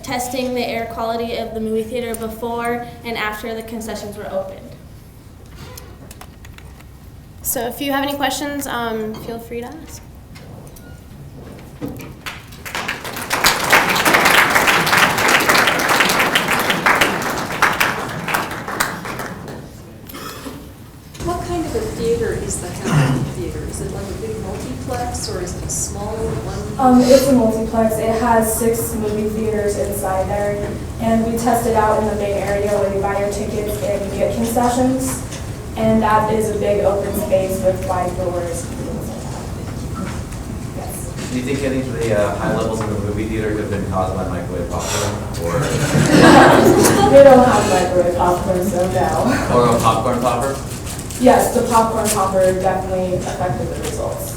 testing the air quality of the movie theater before and after the concessions were opened.
So if you have any questions, feel free to ask.
What kind of a theater is the Hamilton Theater? Is it like a big multiplex or is it a small one?
It's a multiplex. It has 6 movie theaters inside there, and we tested out in the main area where you buy your tickets and you get concessions, and that is a big open space with wide doors.
Do you think any of the high levels in the movie theater could have been caused by microwave popcorn? Or
We don't have microwave popcorn, so no.
or a popcorn popper?
Yes, the popcorn popper definitely affected the results.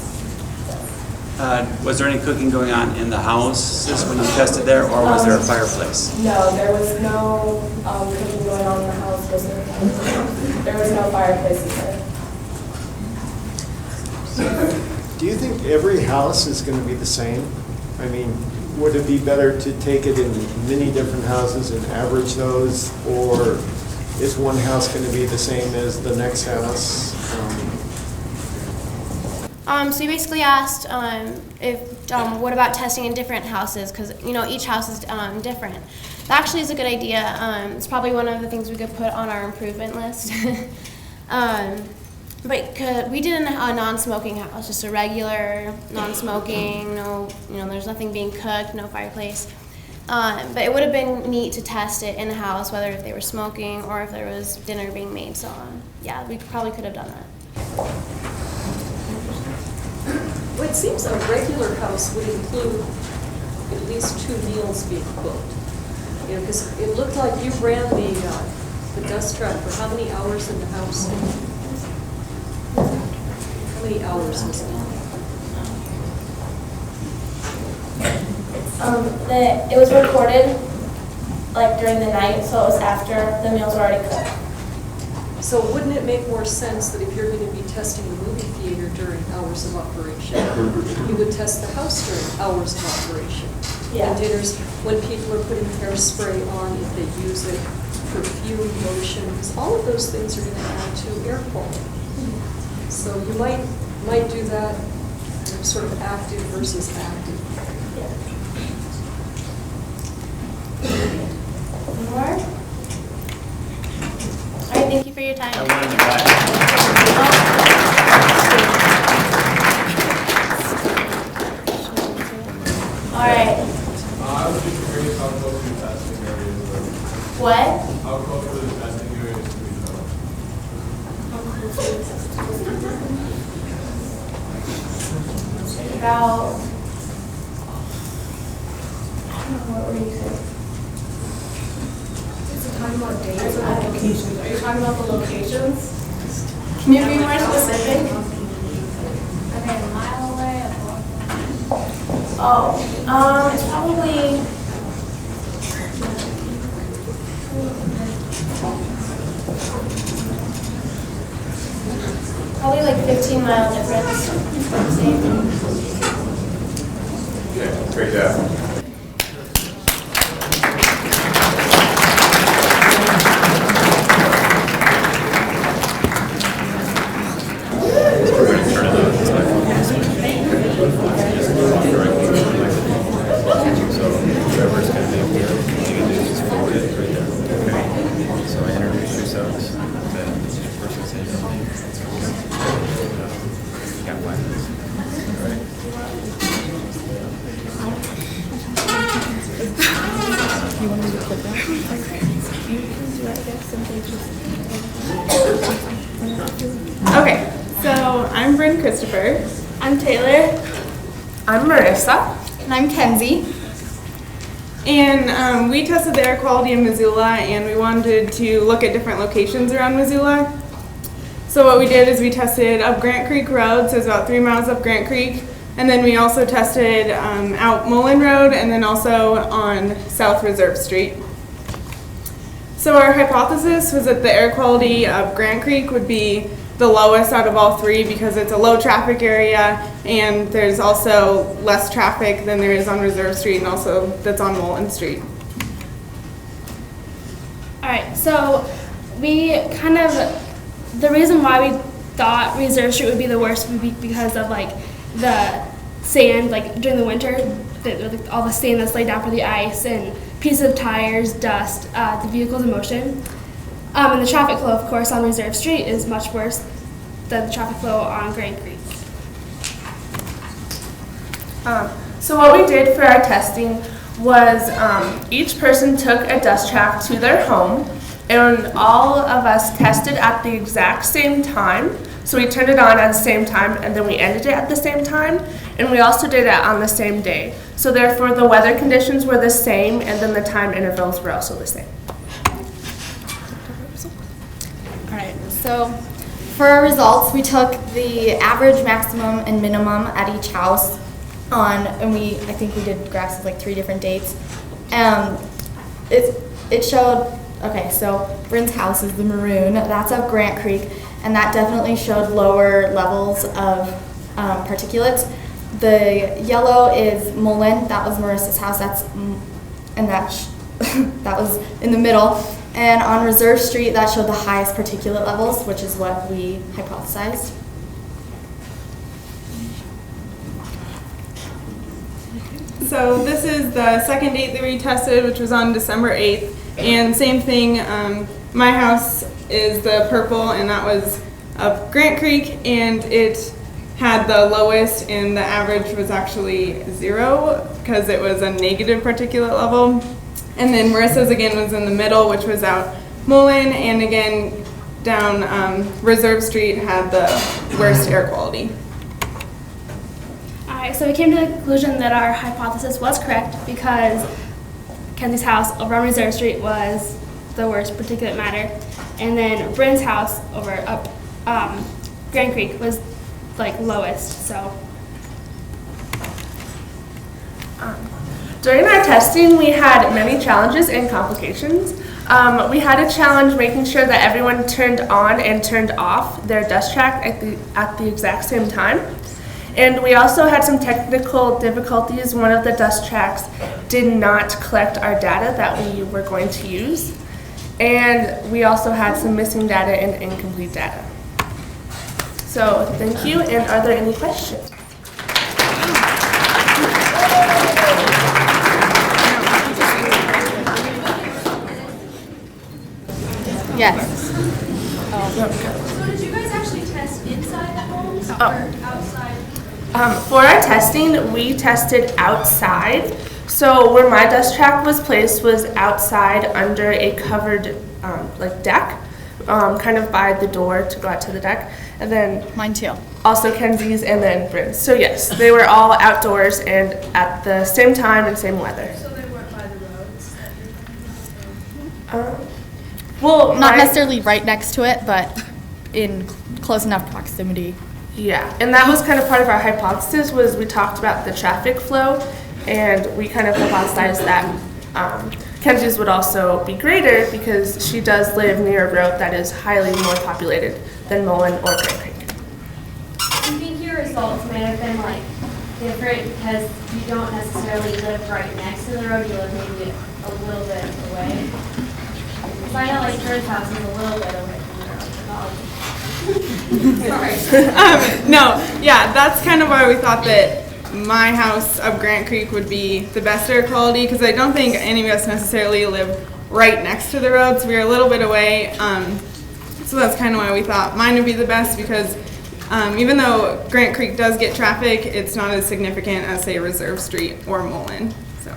Was there any cooking going on in the houses when you tested there, or was there a fireplace?
No, there was no cooking going on in the house. There was no fireplace either.
Do you think every house is going to be the same? I mean, would it be better to take it in many different houses and average those, or is one house going to be the same as the next house?
So you basically asked what about testing in different houses, because each house is different. That actually is a good idea. It's probably one of the things we could put on our improvement list. But we did a non-smoking house, just a regular non-smoking. No, there's nothing being cooked, no fireplace. But it would have been neat to test it in the house, whether if they were smoking or if there was dinner being made. So yeah, we probably could have done that.
Well, it seems a regular house would include at least 2 meals being cooked. Because it looked like you ran the dust trap for how many hours in the house? How many hours was it?
It was recorded like during the night, so it was after the meals were already cooked.
So wouldn't it make more sense that if you're going to be testing the movie theater during hours of operation, you would test the house during hours of operation?
Yeah.
And dinners, when people are putting hairspray on, if they use it, perfume, lotion, because all of those things are going to add to air quality. So you might do that sort of active versus active.
More? All right, thank you for your time. All right.
I was just curious how close the testing areas were.
What?
How close were the testing areas to each other?
About, I don't know, what were you saying?
Is it talking about days or locations? Are you talking about the locations?
Can you be more specific?
Okay, a mile away.
Oh, it's probably like 15-mile difference.
Okay, great job.
Okay, so I'm Bryn Christopher.
I'm Taylor.
I'm Marissa.
And I'm Kenzie.
And we tested the air quality in Missoula, and we wanted to look at different locations around Missoula. So what we did is we tested up Grant Creek Road, so it's about 3 miles up Grant Creek. And then we also tested out Mullen Road, and then also on South Reserve Street. So our hypothesis was that the air quality of Grant Creek would be the lowest out of all 3 because it's a low traffic area, and there's also less traffic than there is on Reserve Street, and also that's on Mullen Street.
All right, so we the reason why we thought Reserve Street would be the worst would be because of like the sand, like during the winter, all the sand that's laid down for the ice and pieces of tires, dust, the vehicles in motion. And the traffic flow, of course, on Reserve Street is much worse than the traffic flow on Grant Creek.
So what we did for our testing was each person took a dust trap to their home, and all of us tested at the exact same time. So we turned it on at the same time, and then we ended it at the same time, and we also did it on the same day. So therefore the weather conditions were the same, and then the time intervals were also the same.
All right, so For our results, we took the average, maximum, and minimum at each house and I think we did graphs of like 3 different dates. It showed, okay, so Bryn's house is the maroon, that's up Grant Creek, and that definitely showed lower levels of particulates. The yellow is Mullen, that was Marissa's house, that was in the middle. And on Reserve Street, that showed the highest particulate levels, which is what we hypothesized.
So this is the second date that we tested, which was on December 8th. And same thing, my house is the purple, and that was up Grant Creek, and it had the lowest, and the average was actually 0 because it was a negative particulate level. And then Marissa's again was in the middle, which was out Mullen, and again down Reserve Street had the worst air quality.
Alright, so we came to the conclusion that our hypothesis was correct because Kenzie's house over on Reserve Street was the worst particulate matter, and then Bryn's house over up Grand Creek was like lowest. So
during our testing, we had many challenges and complications. We had a challenge making sure that everyone turned on and turned off their dust track at the exact same time. And we also had some technical difficulties. One of the dust tracks did not collect our data that we were going to use. And we also had some missing data and incomplete data. So thank you, and are there any questions?
yes.
So did you guys actually test inside the homes or outside?
For our testing, we tested outside. So where my dust track was placed was outside under a covered deck, kind of by the door to go out to the deck. And then
mine too.
Also Kenzie's and then Bryn's. So yes, they were all outdoors and at the same time and same weather.
So they weren't by the roads?
Well, not necessarily right next to it, but in close enough proximity.
Yeah, and that was kind of part of our hypothesis was we talked about the traffic flow, and we kind of hypothesized that Kenzie's would also be greater because she does live near a road that is highly more populated than Mullen or Grand Creek.
I think your results may have been different because you don't necessarily live right next to the road, you live maybe a little bit away. Because I know Kurt house is a little bit away from the road.
Sorry. No, yeah, that's kind of why we thought that my house up Grant Creek would be the best air quality, because I don't think any of us necessarily live right next to the road, so we were a little bit away. So that's kind of why we thought mine would be the best, because even though Grant Creek does get traffic, it's not as significant as, say, Reserve Street or Mullen. So,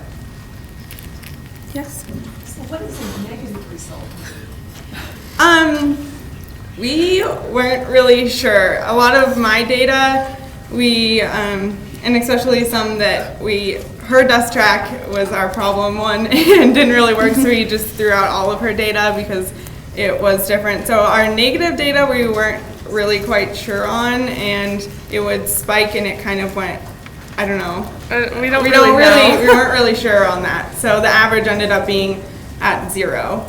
yes.
So what is a negative result?
We weren't really sure. A lot of my data, and especially some that her dust track was our problem one and didn't really work, so we just threw out all of her data because it was different. So our negative data we weren't really quite sure on, and it would spike and it kind of went, I don't know.
We weren't
really sure on that. So the average ended up being at 0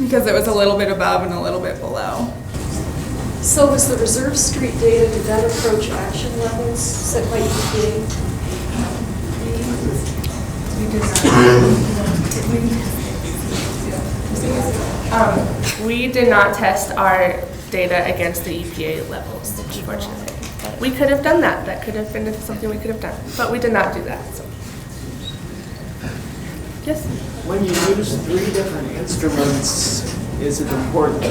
because it was a little bit above and a little bit below.
So was the Reserve Street data, did that approach action levels set by EPA?
We did not test our data against the EPA levels, unfortunately. We could have done that. That could have been something we could have done, but we did not do that. So. Yes?
When you use 3 different instruments, is it important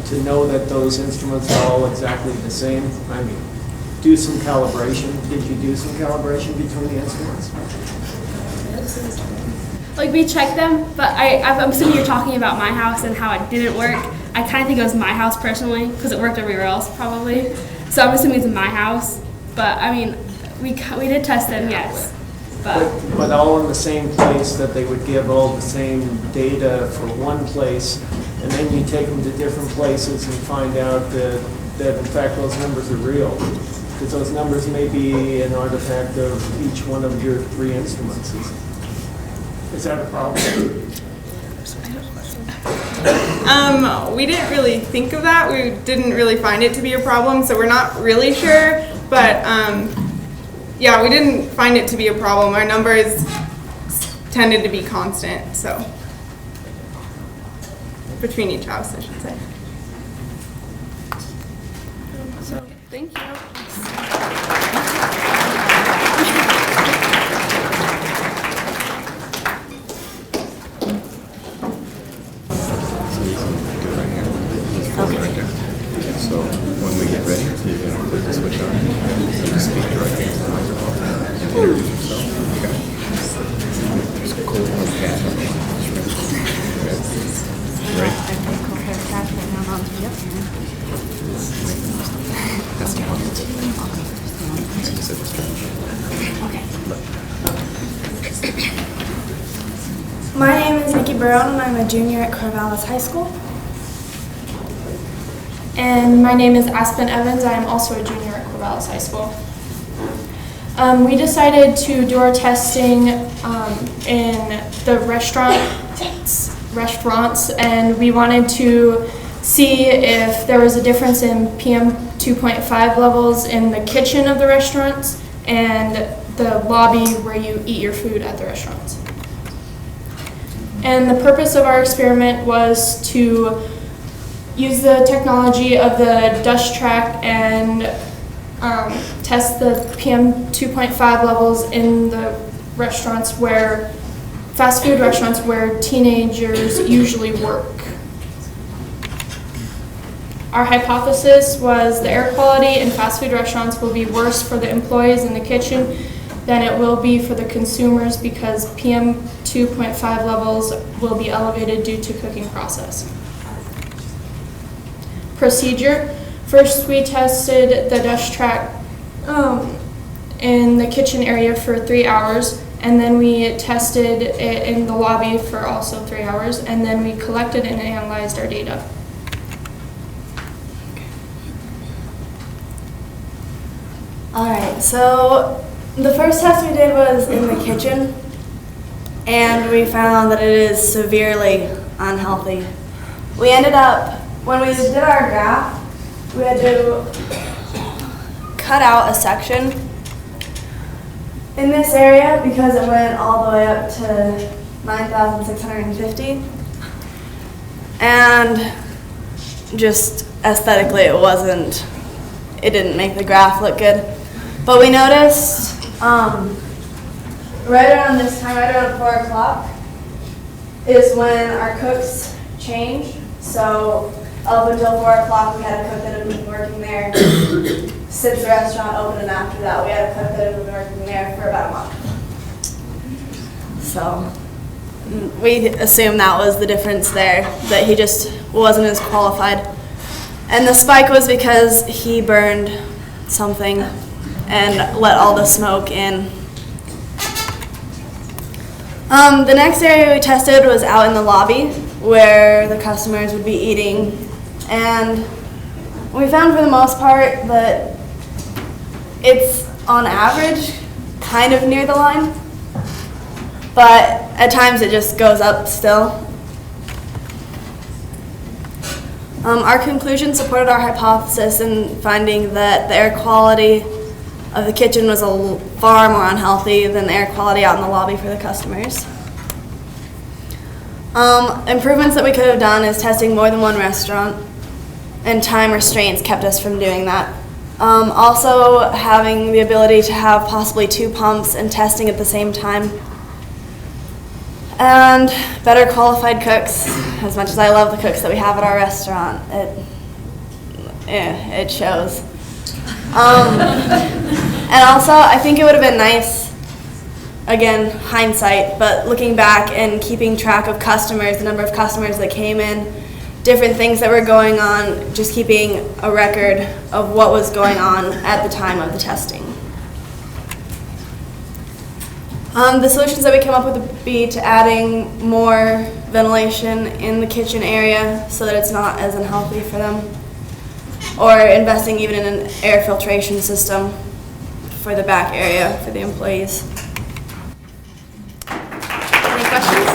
to know that those instruments are all exactly the same? I mean, do some calibration. Did you do some calibration between the instruments?
Like we checked them, but I'm assuming you're talking about my house and how it didn't work. I kind of think it was my house personally because it worked everywhere else probably. So I'm assuming it's my house. But I mean, we did test them, yes.
But all in the same place, that they would give all the same data for one place, and then you take them to different places and find out that that in fact those numbers are real. Because those numbers may be an artifact of each one of your 3 instruments. Is that a problem?
We didn't really think of that. We didn't really find it to be a problem, so we're not really sure. But yeah, we didn't find it to be a problem. Our numbers tended to be constant, so between each house, I should say. So thank you.
So when we get ready, you're going to put the switch on and just speak directly into the microphone and introduce yourself. Okay. There's a cool little cat on the line. Ready? That's the one.
My name is Nikki Brown and I'm a junior at Corvallis High School. And my name is Aspen Evans. I am also a junior at Corvallis High School. We decided to do our testing in the restaurants, and we wanted to see if there was a difference in PM 2.5 levels in the kitchen of the restaurants and the lobby where you eat your food at the restaurants. And the purpose of our experiment was to use the technology of the dust track and test the PM 2.5 levels in the restaurants where, fast food restaurants where teenagers usually work. Our hypothesis was the air quality in fast food restaurants will be worse for the employees in the kitchen than it will be for the consumers because PM 2.5 levels will be elevated due to cooking process. Procedure. First, we tested the dust track in the kitchen area for 3 hours, and then we tested it in the lobby for also 3 hours, and then we collected and analyzed our data. Alright, so the first test we did was in the kitchen, and we found that it is severely unhealthy. We ended up, when we did our graph, we had to cut out a section in this area because it went all the way up to 9,650. And just aesthetically it didn't make the graph look good. But we noticed right around this time, right around 4 o'clock, is when our cooks changed. So up until 4 o'clock, we had a cook that had been working there since the restaurant opened, and after that, we had a cook that had been working there for about a month. So we assumed that was the difference there, that he just wasn't as qualified. And the spike was because he burned something and let all the smoke in. The next area we tested was out in the lobby where the customers would be eating, and we found for the most part that it's on average kind of near the line, but at times it just goes up still. Our conclusion supported our hypothesis in finding that the air quality of the kitchen was far more unhealthy than the air quality out in the lobby for the customers. Improvements that we could have done is testing more than one restaurant, and time restraints kept us from doing that. Also having the ability to have possibly 2 pumps and testing at the same time. And better qualified cooks. As much as I love the cooks that we have at our restaurant, it shows. And also, I think it would have been nice, again, hindsight, but looking back and keeping track of customers, the number of customers that came in, different things that were going on, just keeping a record of what was going on at the time of the testing. The solutions that we came up with would be to adding more ventilation in the kitchen area so that it's not as unhealthy for them.
or investing even in an air filtration system for the back area for the employees. Any questions?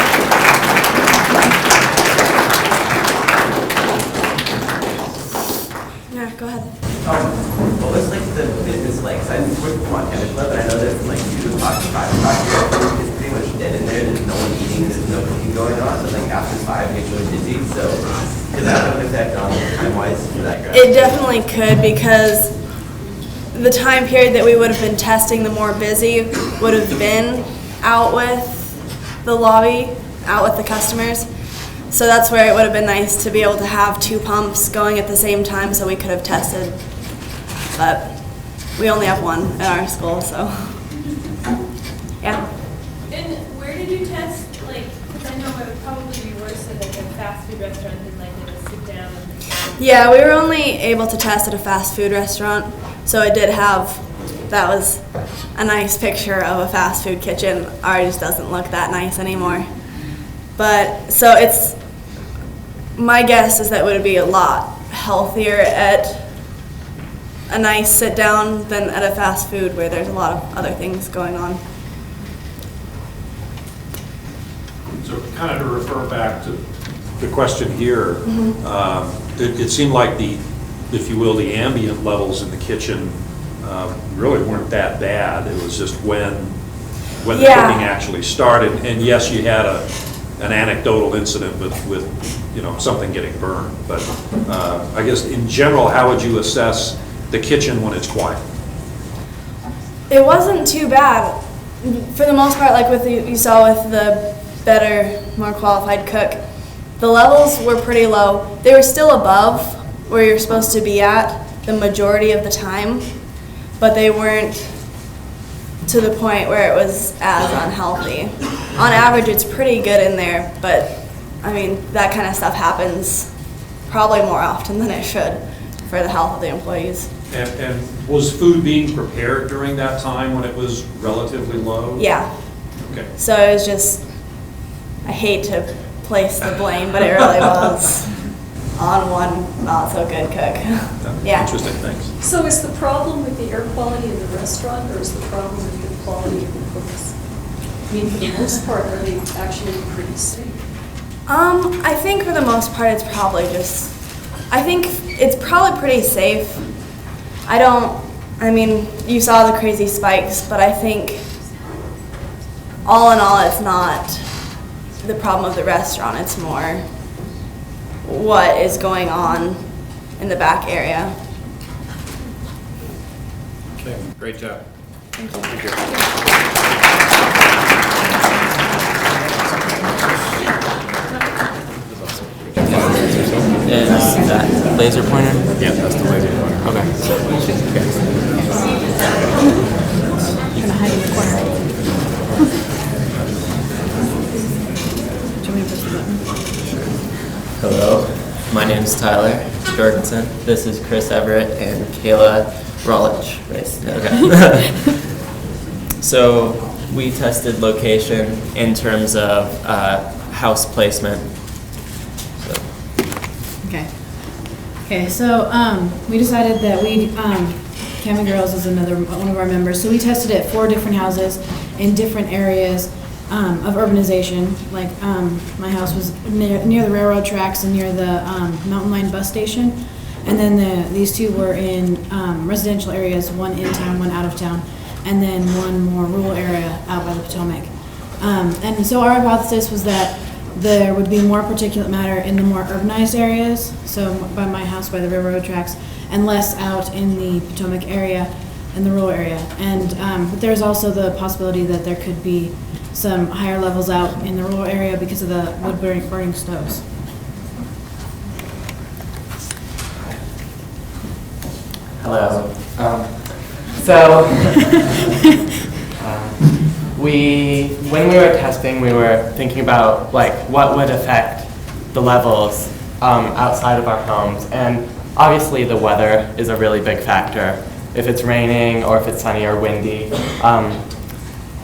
Yeah, go ahead.
What was like the business like? 'Cause I work with Montana Club, and I know there's like due to Fox 5 o'clock here, it's pretty much dead in there. There's no one eating, there's no cooking going on. So like after 5, it gets really busy. So does that have an effect on time-wise for that graph?
It definitely could, because the time period that we would have been testing, the more busy would have been out with the lobby, out with the customers. So that's where it would have been nice to be able to have 2 pumps going at the same time so we could have tested. But we only have 1 at our school, so yeah.
And where did you test, like, because I know it would probably be worse at like a fast food restaurant than like in a sit down.
Yeah, we were only able to test at a fast food restaurant, so it did have, that was a nice picture of a fast food kitchen. Ours doesn't look that nice anymore. But, so it's, my guess is that it would be a lot healthier at a nice sit down than at a fast food where there's a lot of other things going on.
So kind of to refer back to the question here, it seemed like the, if you will, the ambient levels in the kitchen really weren't that bad. It was just when the cooking actually started. And yes, you had an anecdotal incident with something getting burned. But I guess in general, how would you assess the kitchen when it's quiet?
It wasn't too bad. For the most part, like with you saw with the better, more qualified cook, the levels were pretty low. They were still above where you're supposed to be at the majority of the time, but they weren't to the point where it was as unhealthy. On average, it's pretty good in there, but I mean, that kind of stuff happens probably more often than it should for the health of the employees.
And was food being prepared during that time when it was relatively low?
Yeah.
Okay.
So it was just, I hate to place the blame, but it really was on one not so good cook. Yeah.
Interesting, thanks.
So is the problem with the air quality in the restaurant, or is the problem with the quality of the cooks? I mean, for the most part, are they actually pretty safe?
I think for the most part, it's probably just, I think it's probably pretty safe. I mean, you saw the crazy spikes, but I think all in all, it's not the problem of the restaurant. It's more what is going on in the back area.
Okay, great job.
Thank you.
Thank you.
Is that laser pointer?
Yeah, that's the laser pointer.
Okay.
You're gonna hide in the corner. Do you want me to push the button?
Hello, my name is Tyler Jorgensen. This is Chris Everett and Kayla Rollich. Okay. So we tested location in terms of house placement.
Okay, so we decided that Cammie Girls is another one of our members. So we tested at 4 different houses in different areas of urbanization. Like my house was near the railroad tracks and near the Mountain Line bus station. And then these 2 were in residential areas, 1 in town, 1 out of town, and then 1 more rural area out by the Potomac. And so our hypothesis was that there would be more particulate matter in the more urbanized areas, so by my house, by the railroad tracks, and less out in the Potomac area and the rural area. And but there's also the possibility that there could be some higher levels out in the rural area because of the wood burning stoves.
Hello. When we were testing, we were thinking about like what would affect the levels outside of our homes, and obviously the weather is a really big factor. If it's raining or if it's sunny or windy,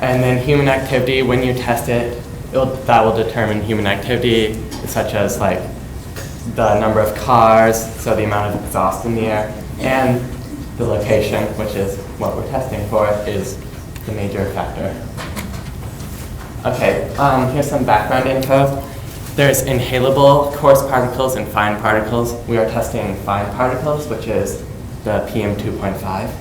and then human activity. When you test it, that will determine human activity, such as like the number of cars, so the amount of exhaust in the air, and the location, which is what we're testing for, is the major factor. Okay, here's some background info. There's inhalable coarse particles and fine particles. We are testing fine particles, which is the PM 2.5.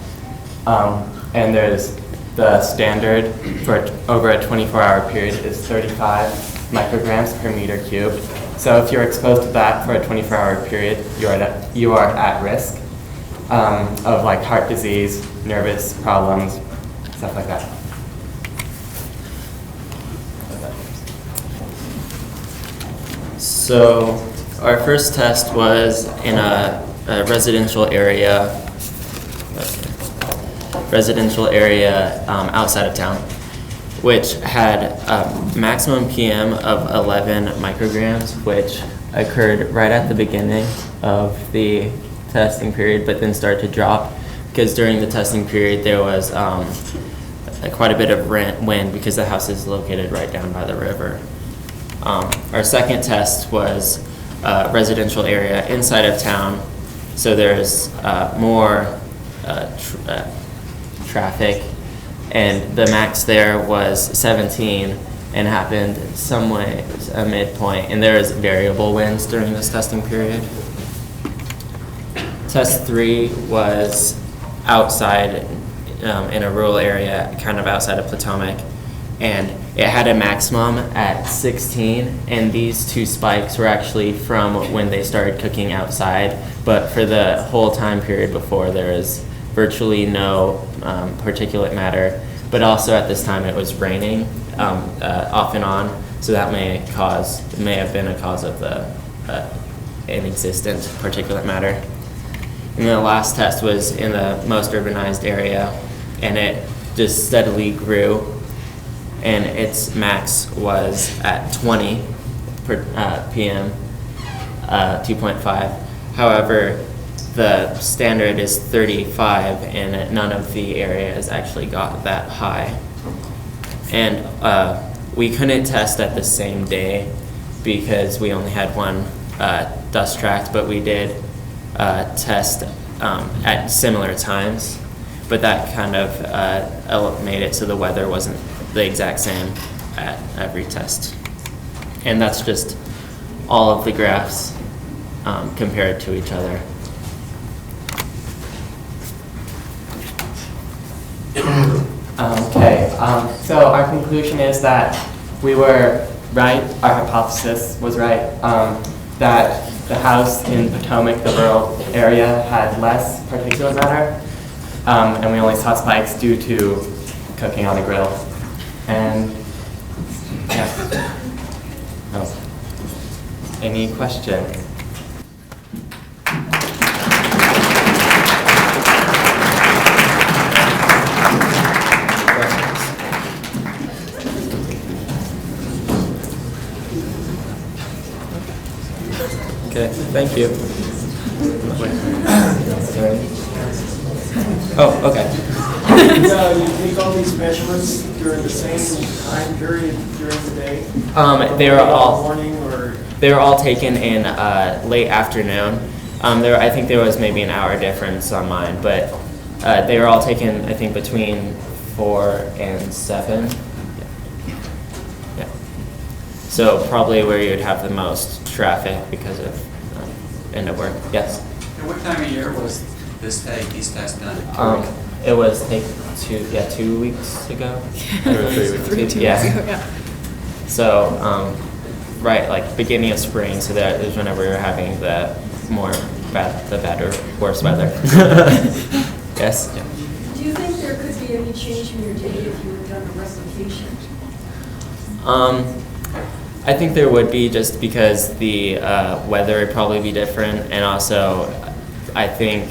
And there's the standard for over a 24-hour period is 35 micrograms per meter cubed. So if you're exposed to that for a 24-hour period, you are at risk of like heart disease, nervous problems, stuff like that. So our first test was in a residential area outside of town, which had a maximum PM of 11 micrograms, which occurred right at the beginning of the testing period, but then started to drop because during the testing period there was quite a bit of wind because the house is located right down by the river. Our second test was a residential area inside of town, so there's more traffic, and the max there was 17 and happened somewhere a midpoint, and there is variable winds during this testing period. Test 3 was outside in a rural area, kind of outside of Potomac, and it had a maximum at 16, and these two spikes were actually from when they started cooking outside, but for the whole time period before there was virtually no particulate matter, but also at this time it was raining off and on, so that may have been a cause of the inexistent particulate matter. And the last test was in the most urbanized area, and it just steadily grew, and its max was at 20 per PM 2.5. However, the standard is 35, and none of the areas actually got that high. And we couldn't test at the same day because we only had one dust tract, but we did test at similar times, but that kind of made it so the weather wasn't the exact same at every test. And that's just all of the graphs compared to each other. Okay, so our conclusion is that we were right, our hypothesis was right, that the house in Potomac, the rural area, had less particulate matter, and we only saw spikes due to cooking on a grill. And, yeah. Oh. Any questions? Okay, thank you. Oh, okay.
You take all these measurements during the same time period during the day?
They were all taken in late afternoon. I think there was maybe an hour difference on mine, but they were all taken, I think, between 4 and 7. Yeah. So probably where you'd have the most traffic because of end of work. Yes.
And what time of year was these tests done?
It was 2 weeks ago.
Or 3 weeks ago.
2 yeah.
ago, yeah.
So, right, like beginning of spring, so that is whenever we were having the worse weather. Yes? Yeah.
Do you think there could be any change in your data if you had done a replication?
I think there would be, just because the weather would probably be different, and also I think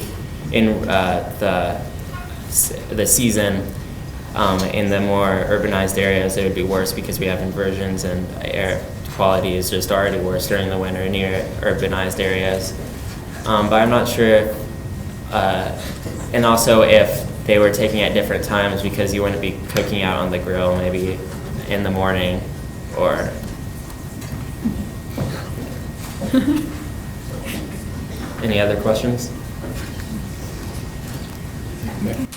in the season in the more urbanized areas it would be worse because we have inversions and air quality is just already worse during the winter near urbanized areas. But I'm not sure, and also if they were taking at different times because you wouldn't be cooking out on the grill maybe in the morning or Any other questions?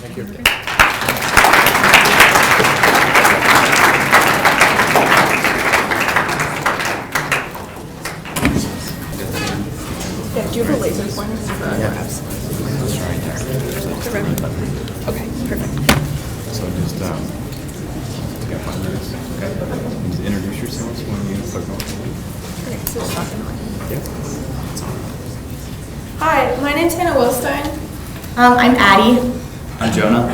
Thank you.
Yeah, do you have a laser pointer?
Yeah.
Okay, perfect.
So just, you got 5 minutes, okay? And just introduce yourselves when you click on.
Okay, so it's talking like.
Yeah.
Hi, my name's Hannah Wilstein.
I'm Addie.
I'm Jonah.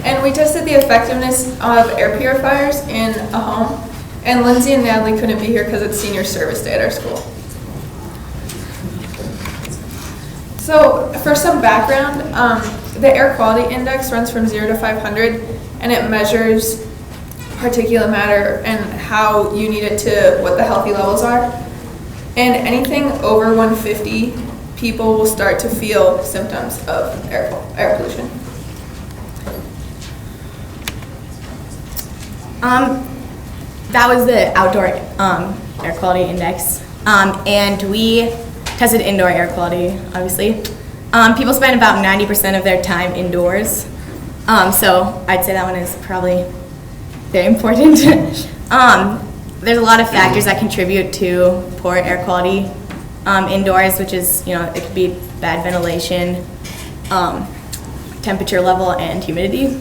And we tested the effectiveness of air purifiers in a home. And Lindsay and Natalie couldn't be here because it's senior service day at our school. So for some background, the air quality index runs from 0 to 500, and it measures particulate matter and how you need it to, what the healthy levels are. And anything over 150, people will start to feel symptoms of air pollution.
That was the outdoor air quality index, and we tested indoor air quality, obviously. People spend about 90% of their time indoors, so I'd say that one is probably very important. There's a lot of factors that contribute to poor air quality indoors, which is, it could be bad ventilation, temperature level, and humidity.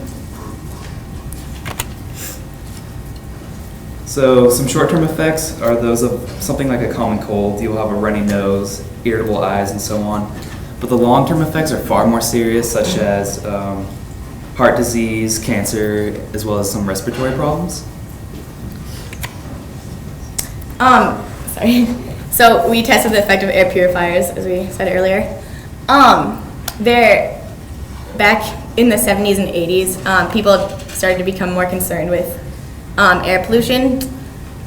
So some short-term effects are those of something like a common cold. You'll have a runny nose, irritable eyes, and so on. But the long-term effects are far more serious, such as heart disease, cancer, as well as some respiratory problems.
Sorry. So we tested the effect of air purifiers, as we said earlier. They're back in the 70s and 80s. People started to become more concerned with air pollution,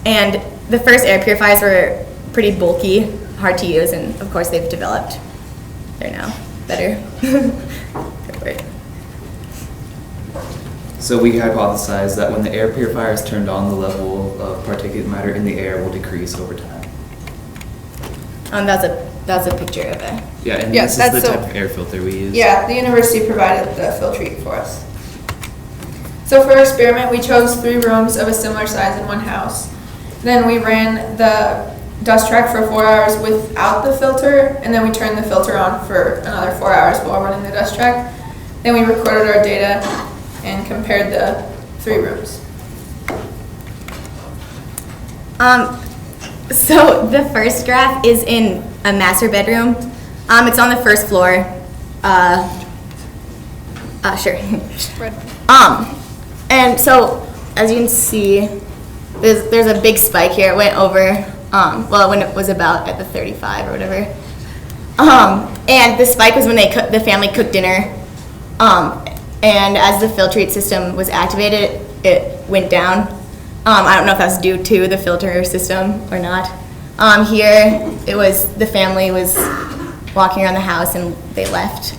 and the first air purifiers were pretty bulky, hard to use, and of course they've developed. They're now better.
So we hypothesized that when the air purifier is turned on, the level of particulate matter in the air will decrease over time.
That's a picture of it.
Yeah, and
Yes,
this is
that's
the
so-
type of air filter we use.
Yeah, the university provided the filtrate for us. So for our experiment, we chose 3 rooms of a similar size in one house. Then we ran the dust track for 4 hours without the filter, and then we turned the filter on for another 4 hours while running the dust track. Then we recorded our data and compared the 3 rooms.
So the first graph is in a master bedroom. It's on the first floor. Sure. And so, as you can see, there's a big spike here. It went over, when it was about at the 35 or whatever. And the spike was when the family cooked dinner. And as the filtrate system was activated, it went down. I don't know if that's due to the filter system or not. Here, the family was walking around the house and they left.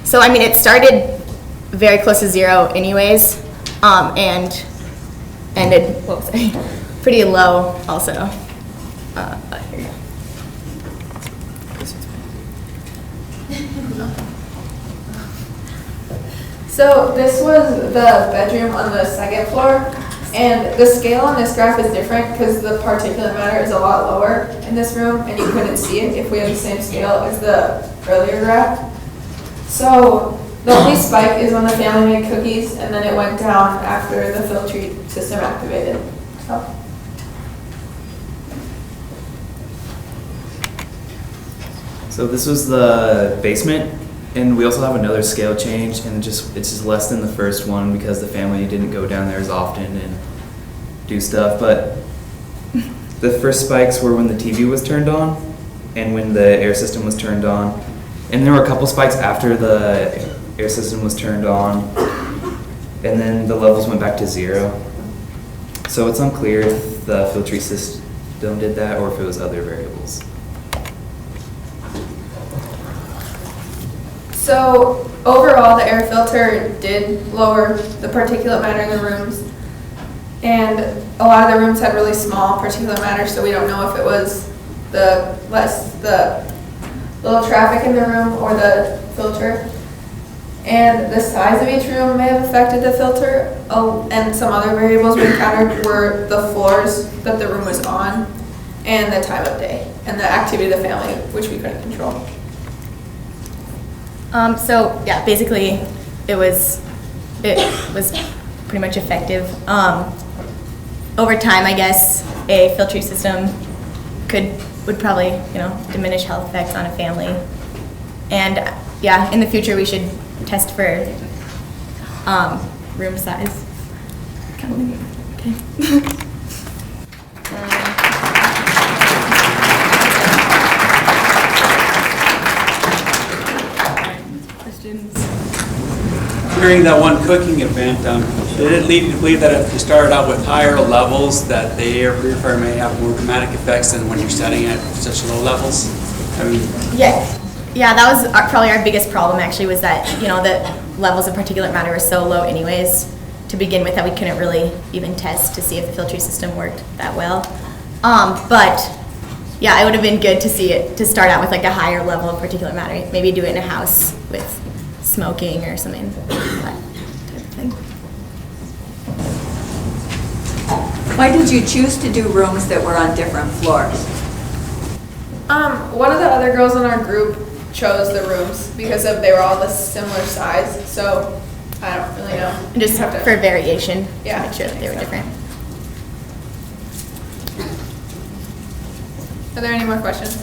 So, I mean, it started very close to 0 anyways, and ended pretty low also. Here you go.
So this was the bedroom on the second floor, and the scale on this graph is different because the particulate matter is a lot lower in this room, and you couldn't see it if we had the same scale as the earlier graph. So the only spike is when the family made cookies, and then it went down after the filtrate system activated.
So this was the basement, and we also have another scale change, and it's just less than the first one because the family didn't go down there as often and do stuff. But the first spikes were when the TV was turned on and when the air system was turned on, and there were a couple spikes after the air system was turned on, and then the levels went back to 0. So it's unclear if the filtrate system did that or if it was other variables.
So overall, the air filter did lower the particulate matter in the rooms, and a lot of the rooms had really small particulate matter, so we don't know if it was the
little traffic in the room or the filter. And the size of each room may have affected the filter. Oh, and some other variables we encountered were the floors that the room was on and the time of day and the activity of the family, which we couldn't control.
So yeah, basically it was pretty much effective. Over time, I guess a filtering system would probably, diminish health effects on a family. And yeah, in the future we should test for room size. Okay.
During that one cooking event, did it lead you to believe that if you started out with higher levels, that the air purifier may have more dramatic effects than when you're setting at such low levels? I mean,
Yeah, that was probably our biggest problem actually, was that, the levels of particulate matter were so low anyways to begin with that we couldn't really even test to see if the filtering system worked that well. But yeah, it would have been good to see it, to start out with like a higher level of particulate matter. Maybe do it in a house with smoking or something, that type of thing.
Why did you choose to do rooms that were on different floors?
One of the other girls in our group chose the rooms because they were all the similar size. So I don't really know.
And just for variation,
yeah,
to make sure that they were different.
Are there any more questions?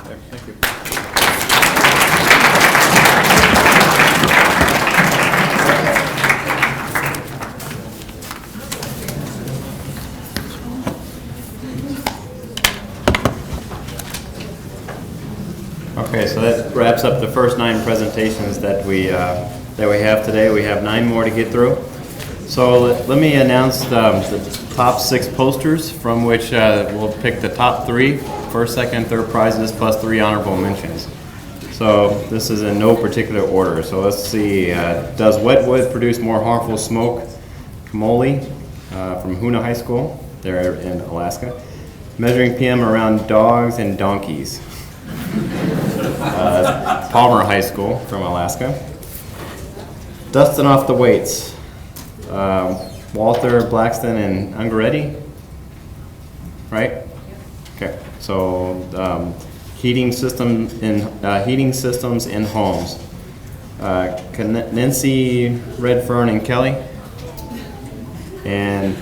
Thank you. Okay, so that wraps up the first 9 presentations that we have today. We have 9 more to get through. So let me announce the top 6 posters, from which we'll pick the top 3, first, second, third prizes, plus 3 honorable mentions. So this is in no particular order. So let's see, does wet wood produce more harmful smoke? Kamoli from Hoona High School, there in Alaska. Measuring PM around dogs and donkeys. Palmer High School from Alaska. Dusting off the weights. Walter, Blackston, and Ungaretti, right? Okay, so heating systems in homes. Nancy, Redfern, and Kelly. And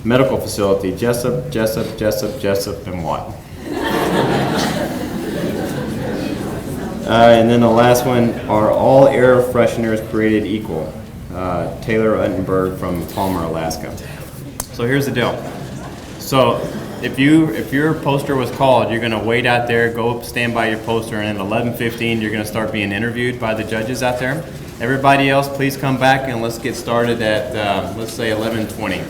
medical facility, Jessup, and Watt. And then the last one, are all air fresheners created equal? Taylor Uttenberg from Palmer, Alaska. So here's the deal. So if your poster was called, you're going to wait out there, go stand by your poster, and at 11:15 you're going to start being interviewed by the judges out there. Everybody else, please come back and let's get started at let's say 11:20.